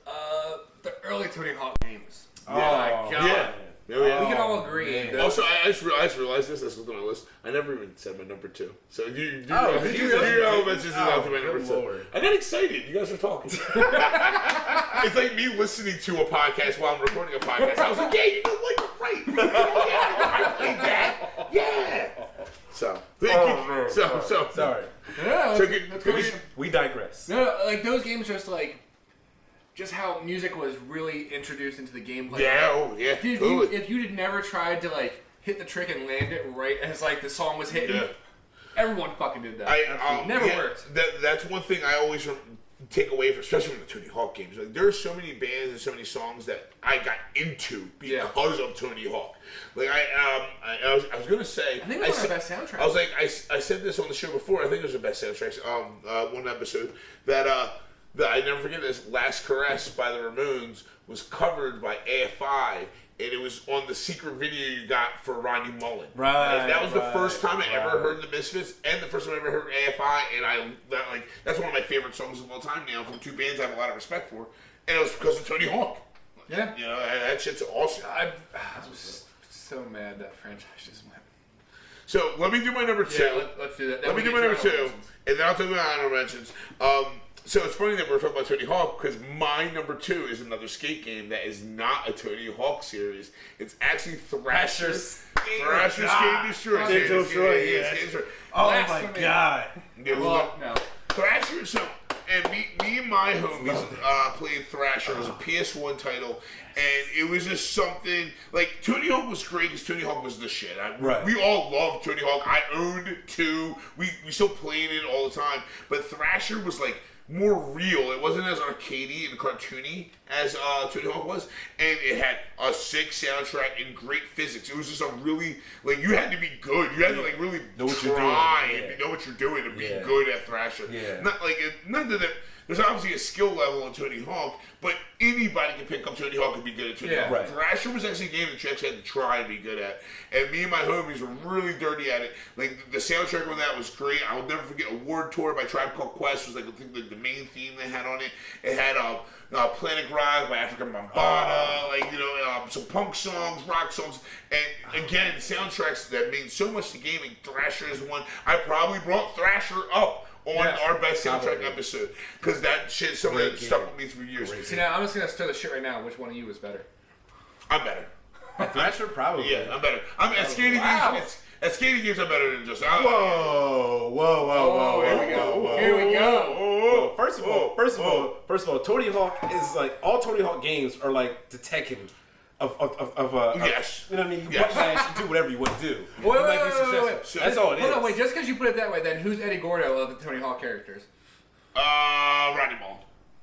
The early Tony Hawk games. Oh my god.
Yeah. Yeah.
We can all agree.
man.
that-
Also, I just realized this. This was on my list. I never even said my number 2. So you
Oh, did you really?
your honorable mentions is out to my
good
number 2.
lord.
I got excited. You guys were talking. It's like me listening to a podcast while I'm recording a podcast. I was like, yeah, you know what? You're right. Yeah, I played that. Yeah. So, so
Sorry.
No,
So
that's good.
We digress.
No, like those games, just how music was really introduced into the gameplay.
yeah, oh yeah.
If you had never tried to like hit the trick and land it right as like the song was hitting,
Yeah.
everyone fucking did that. Never worked.
That's one thing I always take away from, especially from the Tony Hawk games. Like, there are so many bands and so many songs that I got into because of Tony Hawk. Like I was gonna say,
I think it was one of the best soundtracks.
I was like, I said this on the show before. I think it was the best soundtracks. One episode that I never forget this. Last Caress by the Ramones was covered by AFI, and it was on the secret video you got for Rodney Mullen.
Right,
And that was the first time I ever
right.
heard the Misfits, and the first time I ever heard AFI, and that's one of my favorite songs of all time now from two bands I have a lot of respect for, and it was because of Tony Hawk.
Yeah.
You know, that shit's awesome.
I was so mad that franchise just went.
So let me do my number 2.
Yeah, let's do that.
Let me do my number 2, and then I'll talk about honorable mentions. So it's funny that we're talking about Tony Hawk because my number 2 is another skate game that is not a Tony Hawk series. It's actually Thrasher's Skate Destroy.
Skate Destroy, yeah.
Skate Destroy.
Oh my
Blasphemy.
god.
Yeah,
Well, no.
Thrasher. So, and me and my homies played Thrasher. It was a PS1 title, and it was just something like Tony Hawk was great because Tony Hawk was the shit.
Right.
We all loved Tony Hawk. I owned 2. We still played it all the time. But Thrasher was like more real. It wasn't as arcadey and cartoony as Tony Hawk was, and it had a sick soundtrack and great physics. It was just a really, like, you had to be good. You had to like really
Know what you're
try
doing.
and
Yeah.
know what you're doing to be
Yeah.
good at Thrasher.
Yeah.
Not that there's obviously a skill level in Tony Hawk, but anybody can pick up Tony Hawk and be good at Tony
Yeah.
Hawk.
Right.
Thrasher was actually a game that you actually had to try and be good at. And me and my homies were really dirty at it. Like, the soundtrack on that was great. I'll never forget Award Tour by Tribe Called Quest was like, I think, the main theme they had on it. It had Planet Rock by African Bambaataa, like, you know, some punk songs, rock songs, and again, soundtracks that mean so much to gaming. Thrasher is one. I probably brought Thrasher up on
Yes,
our best soundtrack
probably.
episode because that shit, something
Great
that
game.
stuck with me for years.
Great
See, now I'm just gonna stir the shit right now. Which one of you is better?
I'm better.
Thrasher probably.
Yeah, I'm better. I'm at skating
Wow.
games. At skating games, I'm better than just.
Whoa.
Here we go. Here we go.
Oh,
First of all, Tony Hawk is like all Tony Hawk games are like the Tekken of
Yes.
you know what I mean? You
Yes.
button mash and do whatever you want to do.
Wait,
You
wait,
might be
wait,
successful.
wait,
wait.
That's all it is.
Hold on, wait. Just because you put it that way, then who's Eddie Gordo of the Tony Hawk characters?
Rodney Mullen.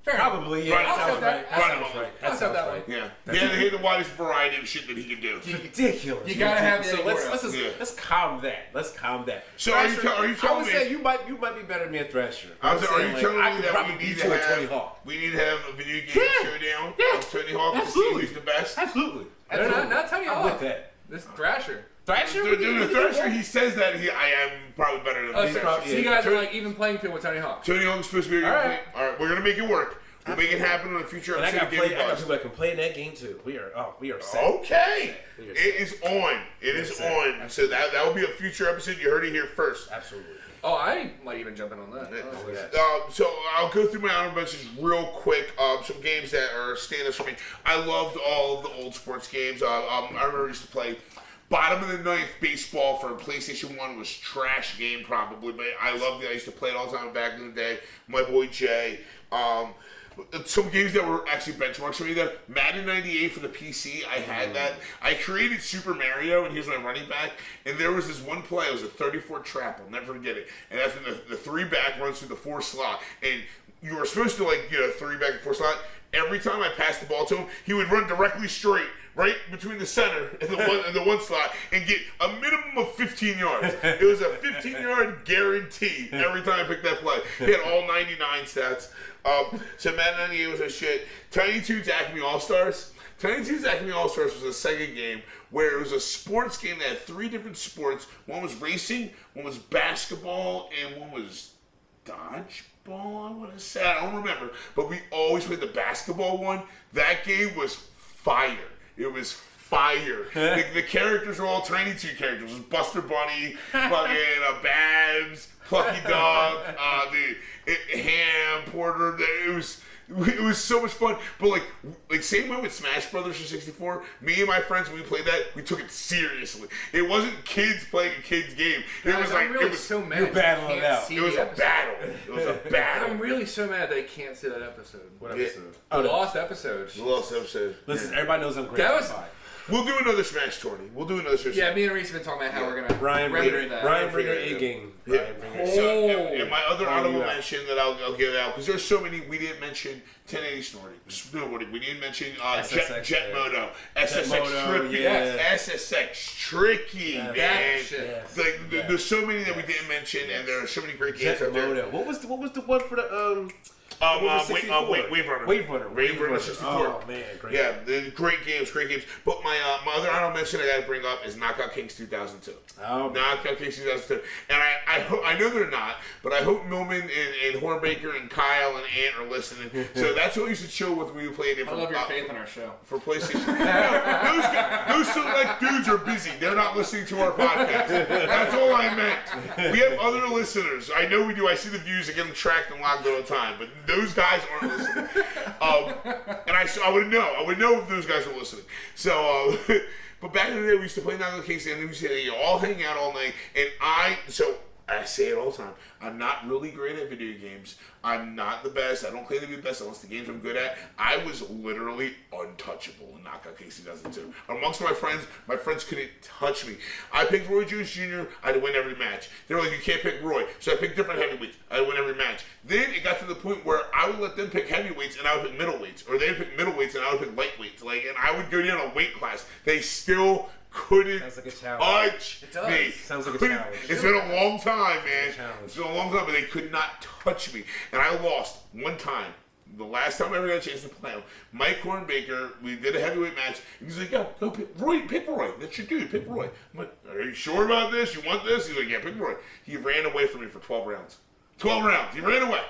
Fair enough.
Probably, yeah.
Right,
That
I'll
sounds
accept that.
right. That
Right,
sounds
Mullen.
right.
I'll
That
accept
sounds
that
right.
Yeah. Yeah, they hate the widest variety of shit that he can do.
Ridiculous.
You gotta have the
So
Eddie
let's
Gordo.
just,
Yeah.
let's calm that. Let's calm that.
So are you
Thrasher,
are you
I
telling
would
me?
say you might be better than me at Thrasher.
Are you
saying, like,
telling
I
me
could
that
probably
we need
beat
to
you at Tony
have
Hawk?
we need to have a video game showdown of Tony Hawk to see
Absolutely.
who's the best?
Absolutely.
Not Tony
I'm
Hawk.
with that.
This Thrasher.
Thrasher?
Dude, the Thrasher, he says that I am probably better than
Oh,
the
so,
Thrasher.
so you guys are like even playing field with Tony Hawk.
Tony Hawk's supposed to be.
All right.
All right, we're gonna make it work. We'll make it happen on a future
And I
episode
got
of Game
people
Buzz.
that can play in that game too. We are set.
Okay,
We are
it
set.
is on. It is
set.
on. So that will be a future episode. You heard it here first.
Absolutely.
Oh, I might even jump in on that. Oh,
yeah.
So I'll go through my honorable mentions real quick. Some games that are stand-ups for me. I loved all of the old sports games. I remember I used to play bottom of the ninth baseball for PlayStation 1 was trash game probably, but I loved it. I used to play it all the time back in the day. My boy Jay. some games that were actually benchmarks for me though. Madden 98 for the PC, I had that. I created Super Mario, and he was my running back. And there was this one play, it was a 34 trap, I'll never forget it. And that's when the 3-back runs through the 4 slot. And you were supposed to 3-back and 4 slot. Every time I passed the ball to him, he would run directly straight, right between the center and the one slot, and get a minimum of 15 yards. It was a 15-yard guarantee every time I picked that play. He had all 99 stats. So Madden 98 was a shit. Tiny Toons Acme All-Stars. Tiny Toons Acme All-Stars was a Sega game where it was a sports game that had 3 different sports. One was racing, one was basketball, and one was dodgeball, I want to say. I don't remember. But we always played the basketball one. That game was fire. It was fire. The characters were all Tiny Toon characters. It was Buster Bunny, fucking Babs, Plucky Dog, Ham, Porter. It was so much fun. But like same way with Smash Brothers for 64, me and my friends, when we played that, we took it seriously. It wasn't kids playing a kid's game. It was like,
really so mad.
You're battling it out.
It was a battle. It was a battle.
I'm really so mad that I can't see that episode.
What episode?
The lost episode.
The lost episode.
Listen, everybody knows I'm great.
That was.
We'll do another Smash tourney.
Yeah, me and Reese have been talking about how we're gonna
Brian
render that.
Brian Bringer A game.
Yeah. So, and my other honorable
you out.
mention that I'll give out, because there's so many we didn't mention. 1080 Snorty. We didn't mention
SSX,
Jet Moto. SSX
Moto,
Tricky.
yeah.
SSX Tricky, man.
Yes.
Like, there's so many that we didn't mention, and there are so many great games
Jet
out there.
Moto. What was the one for the
Wave Runner.
Wave Runner.
Wave Runner 64.
Oh man, great.
Yeah, great games. But my other honorable mention I got to bring up is Knockout Kings 2002.
Oh,
Knockout Kings 2002. And I know they're not, but I hope Millman and Hornbaker and Kyle and Ant are listening. So that's what we used to chill with when we played it.
I love your faith in our show.
For PlayStation. Those select dudes are busy. They're not listening to our podcast. That's all I meant. We have other listeners. I know we do. I see the views that get them tracked and logged all the time, but those guys aren't listening. And I would know. I would know if those guys were listening. So, but back in the day, we used to play Knockout Kings, and we used to all hang out all night. And I say it all the time. I'm not really great at video games. I'm not the best. I don't claim to be the best unless the games I'm good at. I was literally untouchable in Knockout Kings 2002. Amongst my friends couldn't touch me. I picked Roy Jones Jr. I'd win every match. They were like, you can't pick Roy. So I picked different heavyweights. I'd win every match. Then it got to the point where I would let them pick heavyweights and I would pick middleweights. Or they'd pick middleweights and I would pick lightweights. And I would go down a weight class. They still couldn't
Sounds like a challenge.
touch me.
Sounds like a
Couldn't-
challenge.
It's been a long time, man.
challenge.
It's been a long time, but they could not touch me. And I lost one time. The last time I ever got a chance to play him. Mike Hornbaker, we did a heavyweight match. And he's like, go pick Roy. Pick Roy. That's your dude. Pick Roy. I'm like, are you sure about this? You want this? He's like, yeah, pick Roy. He ran away from me for 12 rounds. 12 rounds. He ran away.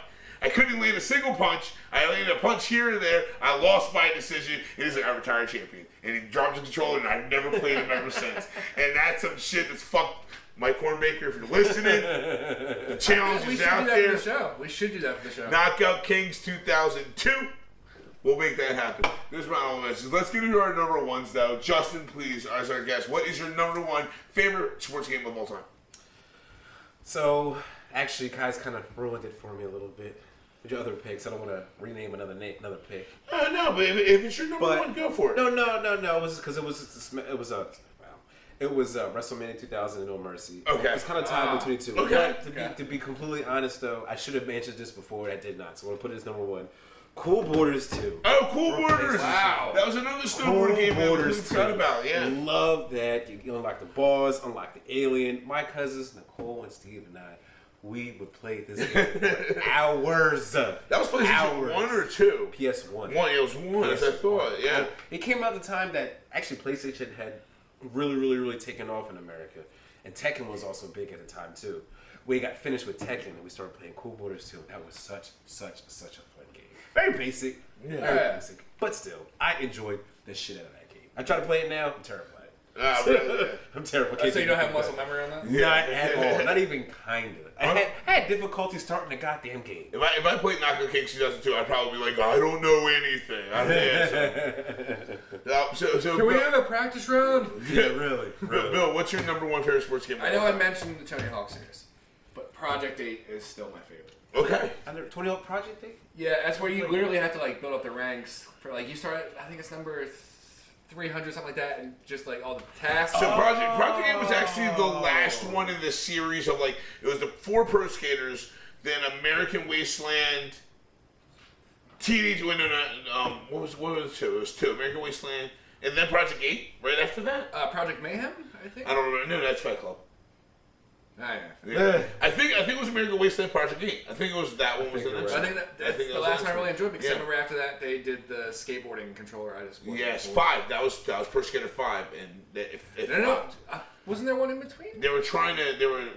I couldn't land a single punch. I landed a punch here and there. I lost by decision. He's like, I retired champion. And he dropped the controller, and I've never played him ever since. And that's some shit that's fucked. Mike Hornbaker, if you're listening, the challenge is out there.
We should do that for the show.
Knockout Kings 2002. We'll make that happen. There's my own messages. Let's get into our number ones, though. Justin, please, as our guest, what is your number one favorite sports game of all time?
So, actually, Kai's kind of ruined it for me a little bit. With your other picks, I don't want to rename another pick.
No, but if it's your number one, go for it.
No. It was because it was WrestleMania 2000 and No Mercy.
Okay.
It's kind of tied between two.
Okay.
But to be completely honest, though, I should have mentioned this before. I did not. So I'm gonna put it as number one. Cool Borders 2.
Oh, Cool Borders!
Wow.
That was another snowboard game that we forgot about. Yeah.
Love that. You unlock the boss, unlock the alien. My cousins, Nicole and Steve and I, we would play this game for hours.
That was PlayStation 1 or 2?
PS1.
One. It was 1, as I thought. Yeah.
It came out the time that actually PlayStation had really taken off in America. And Tekken was also big at the time too. We got finished with Tekken and we started playing Cool Borders 2. That was such a fun game. Very basic. Very basic. But still, I enjoyed the shit out of that game. I try to play it now, I'm terrible at it.
Really?
I'm terrible.
So you don't have muscle memory on that?
Not at all. Not even kinda. I had difficulty starting the goddamn game.
If I played Knockout Kings 2002, I'd probably be like, I don't know anything. So
Can we have a practice round?
Yeah, really.
Bill, what's your number one favorite sports game?
I know I mentioned the Tony Hawk series, but Project 8 is still my favorite.
Okay.
Under 20 Hawk Project Day?
Yeah, that's where you literally have to like build up the ranks for like you start. I think it's number 300, something like that, and just like all the tasks.
So Project 8 was actually the last one in the series of like it was the 4 pro skaters, then American Wasteland, Teenage what was 2? It was 2 American Wasteland, and then Project 8 right after that.
Project Mayhem, I think.
I don't remember. No, that's Fight Club.
Yeah.
Yeah. I think it was American Wasteland Project 8. I think it was that one was the next
I
one.
think that's
think
the
that was
last
the
one I really
next
enjoyed because I
Yeah.
remember after that they did the skateboarding controller. I just wasn't
Yes,
cool.
5. That was Pro Skater 5, and if
No. Wasn't there one in between?
they were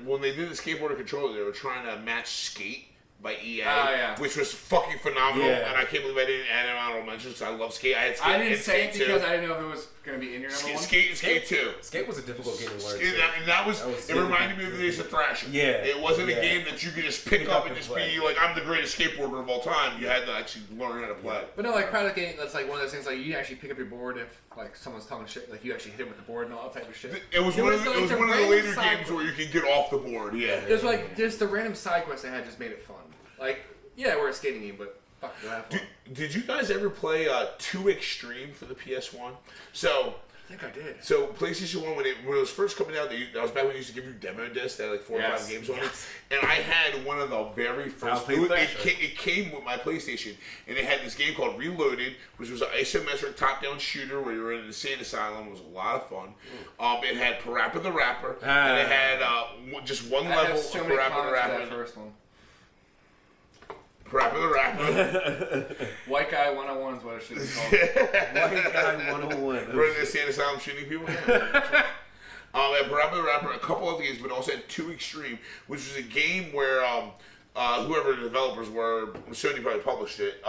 when they did the skateboarder controller, they were trying to match Skate by EA,
yeah.
which was fucking phenomenal,
Yeah.
and I can't believe I didn't add an honorable mention because I love Skate. I had Skate
I didn't
and
say it
Skate 2.
because I didn't know if it was going to be in your number one.
Skate 2.
Skate was a difficult game to learn.
And
too.
that was
That was
it reminded me of the days of Thrasher.
Yeah.
It wasn't a
Yeah.
game that you could just pick up and just
play.
be like, I'm the greatest skateboarder of all time. You had to actually learn how to play.
But no, like Project 8, that's like one of those things like you actually pick up your board if like someone's talking shit, like you actually hit him with the board and all that type of shit.
It was
It
one
was
of the,
like
it was
the
one of the
random
later
side
games where you could get off the board. Yeah.
It was like just the random side quests they had just made it fun. Like, yeah, we're a skating game, but fuck, go have fun.
Did you guys ever play 2 Extreme for the PS1? So
I think I did.
So PlayStation 1, when it was first coming out, that was back when they used to give you demo discs. They had like 4 or 5 games on it. And I had one of the very first. It came with my PlayStation. And it had this game called Reloaded, which was an isometric top-down shooter where you were in an insane asylum. It was a lot of fun. It had Parappa the Rapper. And it had just one
I
level
have
of
so many
Parappa the
comments for
Rapper.
that first one.
Parappa the Rapper.
White Guy 101 is what it should be called.
White Guy 101.
Running the insane asylum shooting people. At Parappa the Rapper, a couple other games, but also had 2 Extreme, which was a game where whoever the developers were, Sony probably published it,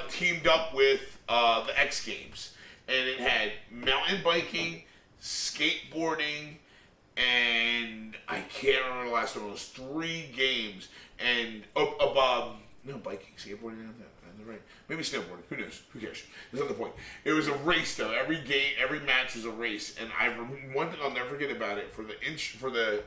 teamed up with the X Games. And it had mountain biking, skateboarding, and I can't remember the last one. It was 3 games. And biking, skateboarding, right? Maybe snowboarding. Who knows? Who cares? That's not the point. It was a race, though. Every game, every match was a race. And one thing I'll never forget about it for the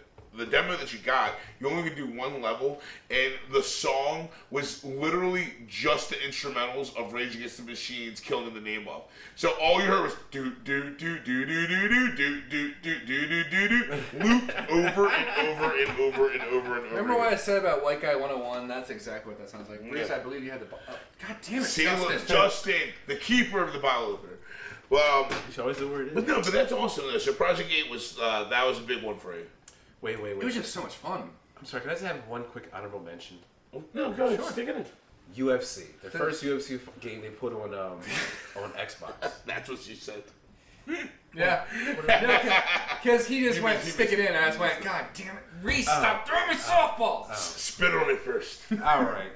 demo that you got, you only could do 1 level, and the song was literally just the instrumentals of Rage Against the Machine's "Killing in the Name of." So all you heard was do do do do do do do do do do do do do looped over and over and over and over and over.
Remember what I said about White Guy 101? That's exactly what that sounds like. Bruce, I believe you had the. God damn it,
See,
Justin.
Justin, the keeper of the bottle opener. Well,
You should always know where it is.
but no, but that's awesome though. So Project 8 was that was a big one for you.
Wait.
It was just so much fun.
I'm sorry, can I just have one quick honorable mention?
No, go ahead. Stick it in.
UFC. The first UFC game they put on Xbox.
That's what she said.
Yeah. Because he just went, stick it in, and I just went, God damn it, Reese, stop throwing me softballs!
Spit on it first.
All right.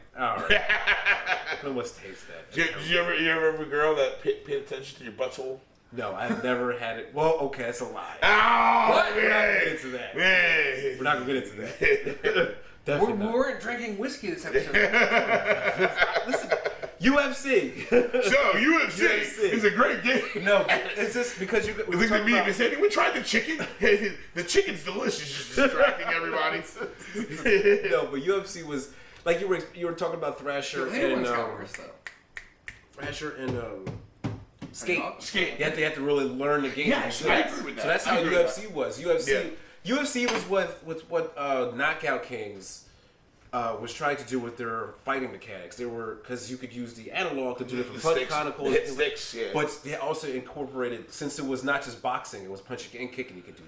Let's taste that.
Did you ever have a girl that paid attention to your butthole?
No, I've never had it. Well, okay, that's a lie.
Oh,
What?
We're not gonna get into that.
Man.
We're not gonna get into that. Definitely
We
not.
weren't drinking whiskey this episode.
Listen, UFC.
So, UFC is a great game.
No, it's just because you.
Look at me. Has anyone tried the chicken? The chicken's delicious. Just distracting everybody.
No, but UFC was like you were talking about Thrasher
The other
and
one's got worse, though.
Thrasher and Skate.
Skate.
You have to really learn the game.
Yes, I agree with that.
So that's
I
how
agree with
UFC was. UFC was what Knockout Kings was trying to do with their fighting mechanics. They were because you could use the analog to do different punch chronicles,
hit sticks, yeah.
but they also incorporated since it was not just boxing, it was punching and kicking. You could do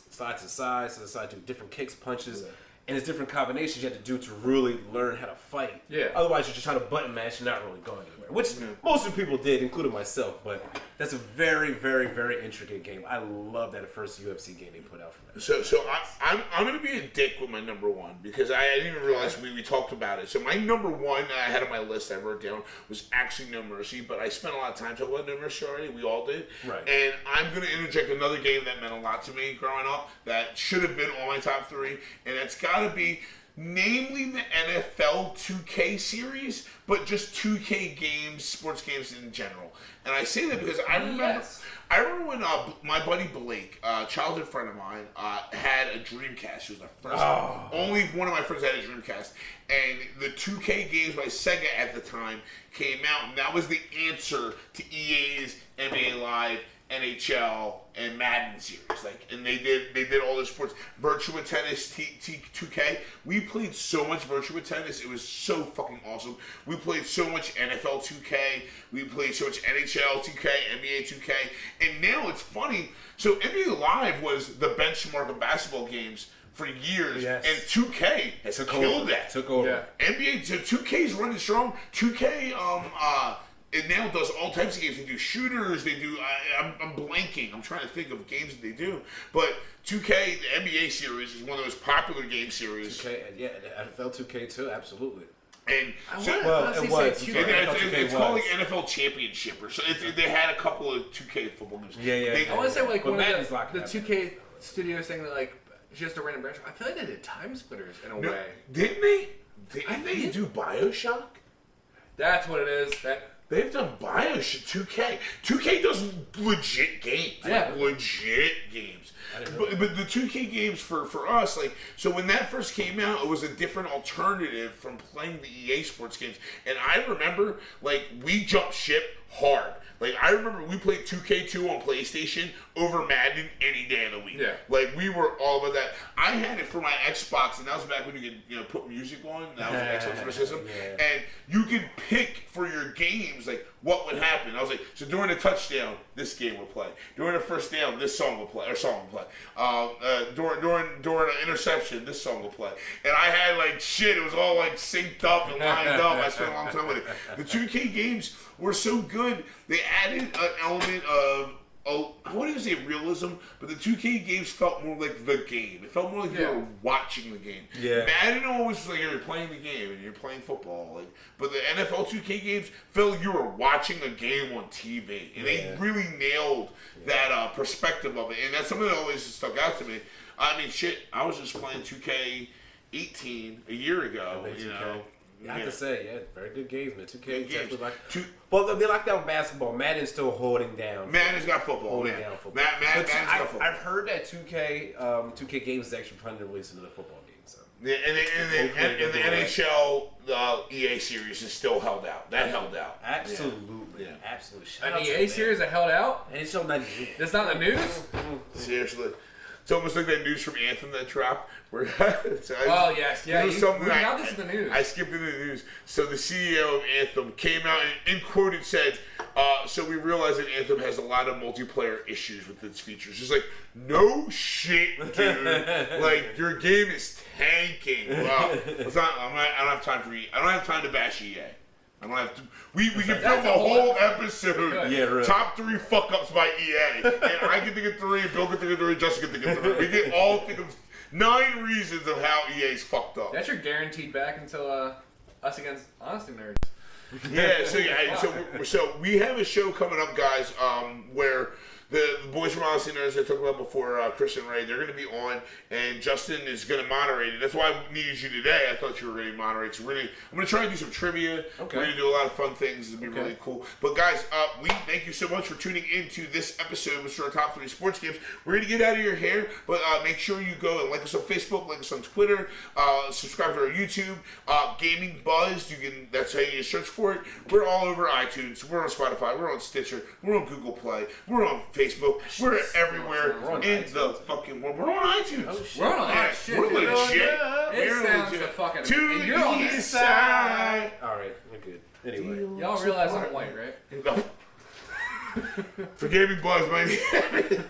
slide to the side, do different kicks, punches. And it's different combinations you have to do to really learn how to fight.
Yeah.
Otherwise, you're just trying to button mash and not really going anywhere. Which most of the people did, including myself. But that's a very, very, very intricate game. I love that first UFC game they put out for that.
So I'm going to be a dick with my number 1 because I didn't even realize we talked about it. So my number 1 I had on my list I wrote down was actually No Mercy, but I spent a lot of time talking about No Mercy already. We all did.
Right.
And I'm going to interject another game that meant a lot to me growing up that should have been on my top 3, and that's got to be namely the NFL 2K series, but just 2K games, sports games in general. And I say that because I remember when my buddy Blake, a childhood friend of mine, had a Dreamcast. She was the first, only one of my friends had a Dreamcast. And the 2K games by Sega at the time came out, and that was the answer to EA's NBA Live, NHL, and Madden series. And they did all the sports. Virtua Tennis 2K. We played so much Virtua Tennis. It was so fucking awesome. We played so much NFL 2K. We played so much NHL 2K, NBA 2K. And now it's funny. So NBA Live was the benchmark of basketball games for years, and 2K has killed that.
Took over.
Yeah. NBA, so 2K is running strong. 2K, it now does all types of games. They do shooters. They do. I'm blanking. I'm trying to think of games that they do. But 2K, the NBA series, is one of the most popular game series.
2K, yeah, the NFL 2K too, absolutely.
And it's called like NFL Championship, or so. They had a couple of 2K football games.
I want to say like
But
one of
Madden's
the
locking up.
2K studios thing that like just a random branch. I feel like they did Time Splitters in a way.
Didn't they? Didn't they do BioShock?
That's what it is.
They've done BioShock 2K. 2K does legit games.
Yeah.
Like, legit games. But the 2K games for us, like, so when that first came out, it was a different alternative from playing the EA sports games. And I remember, like, we jumped ship hard. Like, I remember we played 2K2 on PlayStation over Madden any day of the week.
Yeah.
Like, we were all about that. I had it for my Xbox, and that was back when you could, put music on. That was an Xbox for the system.
Yeah.
And you could pick for your games, like, what would happen. I was like, so during a touchdown, this game would play. During a first down, this song would play, during an interception, this song would play. And I had, like, shit, it was all, like, synced up and lined up. I spent a long time with it. The 2K games were so good, they added an element of, I wouldn't even say realism, but the 2K games felt more like the game. It felt more like you were watching the game.
Yeah.
Madden always was like you're playing the game and you're playing football. Like, but the NFL 2K games felt like you were watching a game on TV, and they really nailed that perspective of it. And that's something that always stuck out to me. I mean, shit, I was just playing 2K18 a year ago.
I have to say, very good games, man. 2K
games.
definitely well, they locked down basketball. Madden's still holding down.
Madden's got football.
Holding down football.
Madden's got football.
I've heard that 2K games is actually planning to release into the football game. So.
Yeah, and the NHL EA series is still held out. That held out.
Absolutely.
Yeah.
Absolutely. Shout
An
out to
EA series that held out?
And it's still not
That's not in the news?
Seriously. It's almost like that news from Anthem that dropped. Where
Yes. Yeah,
this was
we got this in the news.
I skipped into the news. So the CEO of Anthem came out and in quoted said, so we realize that Anthem has a lot of multiplayer issues with its features. It's like, no shit, dude. Like, your game is tanking. Wow. I don't have time for I don't have time to bash EA. I don't have to. We can film a whole episode.
Yeah, really.
Top 3 fuck ups by EA, and I can think of 3. Bill can think of 3. Justin can think of 3. We can all think of 9 reasons of how EA's fucked up.
That's your guaranteed back until us against Honesty Nerds.
So we have a show coming up, guys, where the boys from Honesty Nerds I talked about before, Chris and Ray, they're going to be on, and Justin is going to moderate it. That's why I needed you today. I thought you were going to moderate. So I'm going to try and do some trivia.
Okay.
We're going to do a lot of fun things. It'll be really cool. But guys, we thank you so much for tuning into this episode of our Top 3 Sports Games. We're going to get out of your hair, but make sure you go and like us on Facebook, like us on Twitter, subscribe to our YouTube, Gaming Buzz. That's how you search for it. We're all over iTunes. We're on Spotify. We're on Stitcher. We're on Google Play. We're on Facebook. We're everywhere in the fucking world. We're on iTunes.
Oh, shit.
We're on that shit.
We're
dude.
legit.
It
We're
sounds
legit.
the fucking.
To
and you're on
the
the
east side.
All right, we're good. Anyway.
Y'all realize I'm white, right?
No. For Gaming Buzz, man.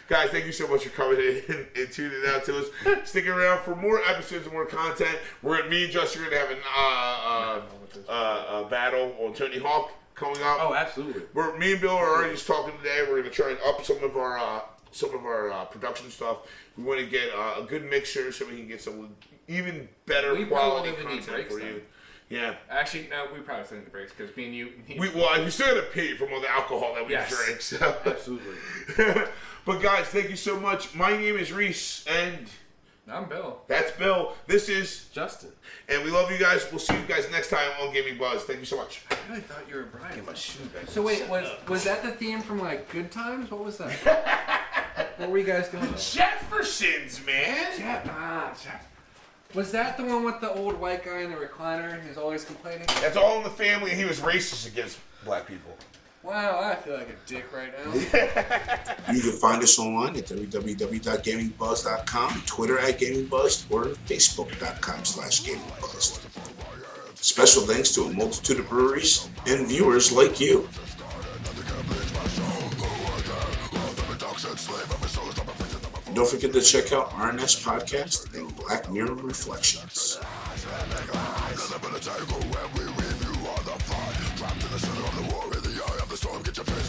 Guys, thank you so much for coming in and tuning out to us. Stick around for more episodes and more content. Me and Justin are going to have a battle on Tony Hawk coming up.
Oh, absolutely.
Me and Bill are already just talking today. We're going to try and up some of our production stuff. We want to get a good mixer so we can get some even better quality content for you. Yeah.
Actually, no, we probably still need the breaks because me and you.
We still got to pay from all the alcohol that we drink. So.
Absolutely.
But guys, thank you so much. My name is Reese, and
I'm Bill.
That's Bill. This is
Justin.
And we love you guys. We'll see you guys next time on Gaming Buzz. Thank you so much.
I really thought you were Brian.
Get my shoe back.
So wait, was that the theme from like Good Times? What was that? What were you guys doing?
Jeffersons, man.
Jeff. Was that the one with the old white guy in the recliner? He's always complaining.
That's All in the Family. He was racist against black people.
Wow, I feel like a dick right now.
You can find us online at www.gamingbuzz.com, Twitter @GamingBuzz, or Facebook.com/GamingBuzz. Special thanks to a multitude of breweries and viewers like you. Don't forget to check out RNS Podcast and Black Mirror Reflections. Get your face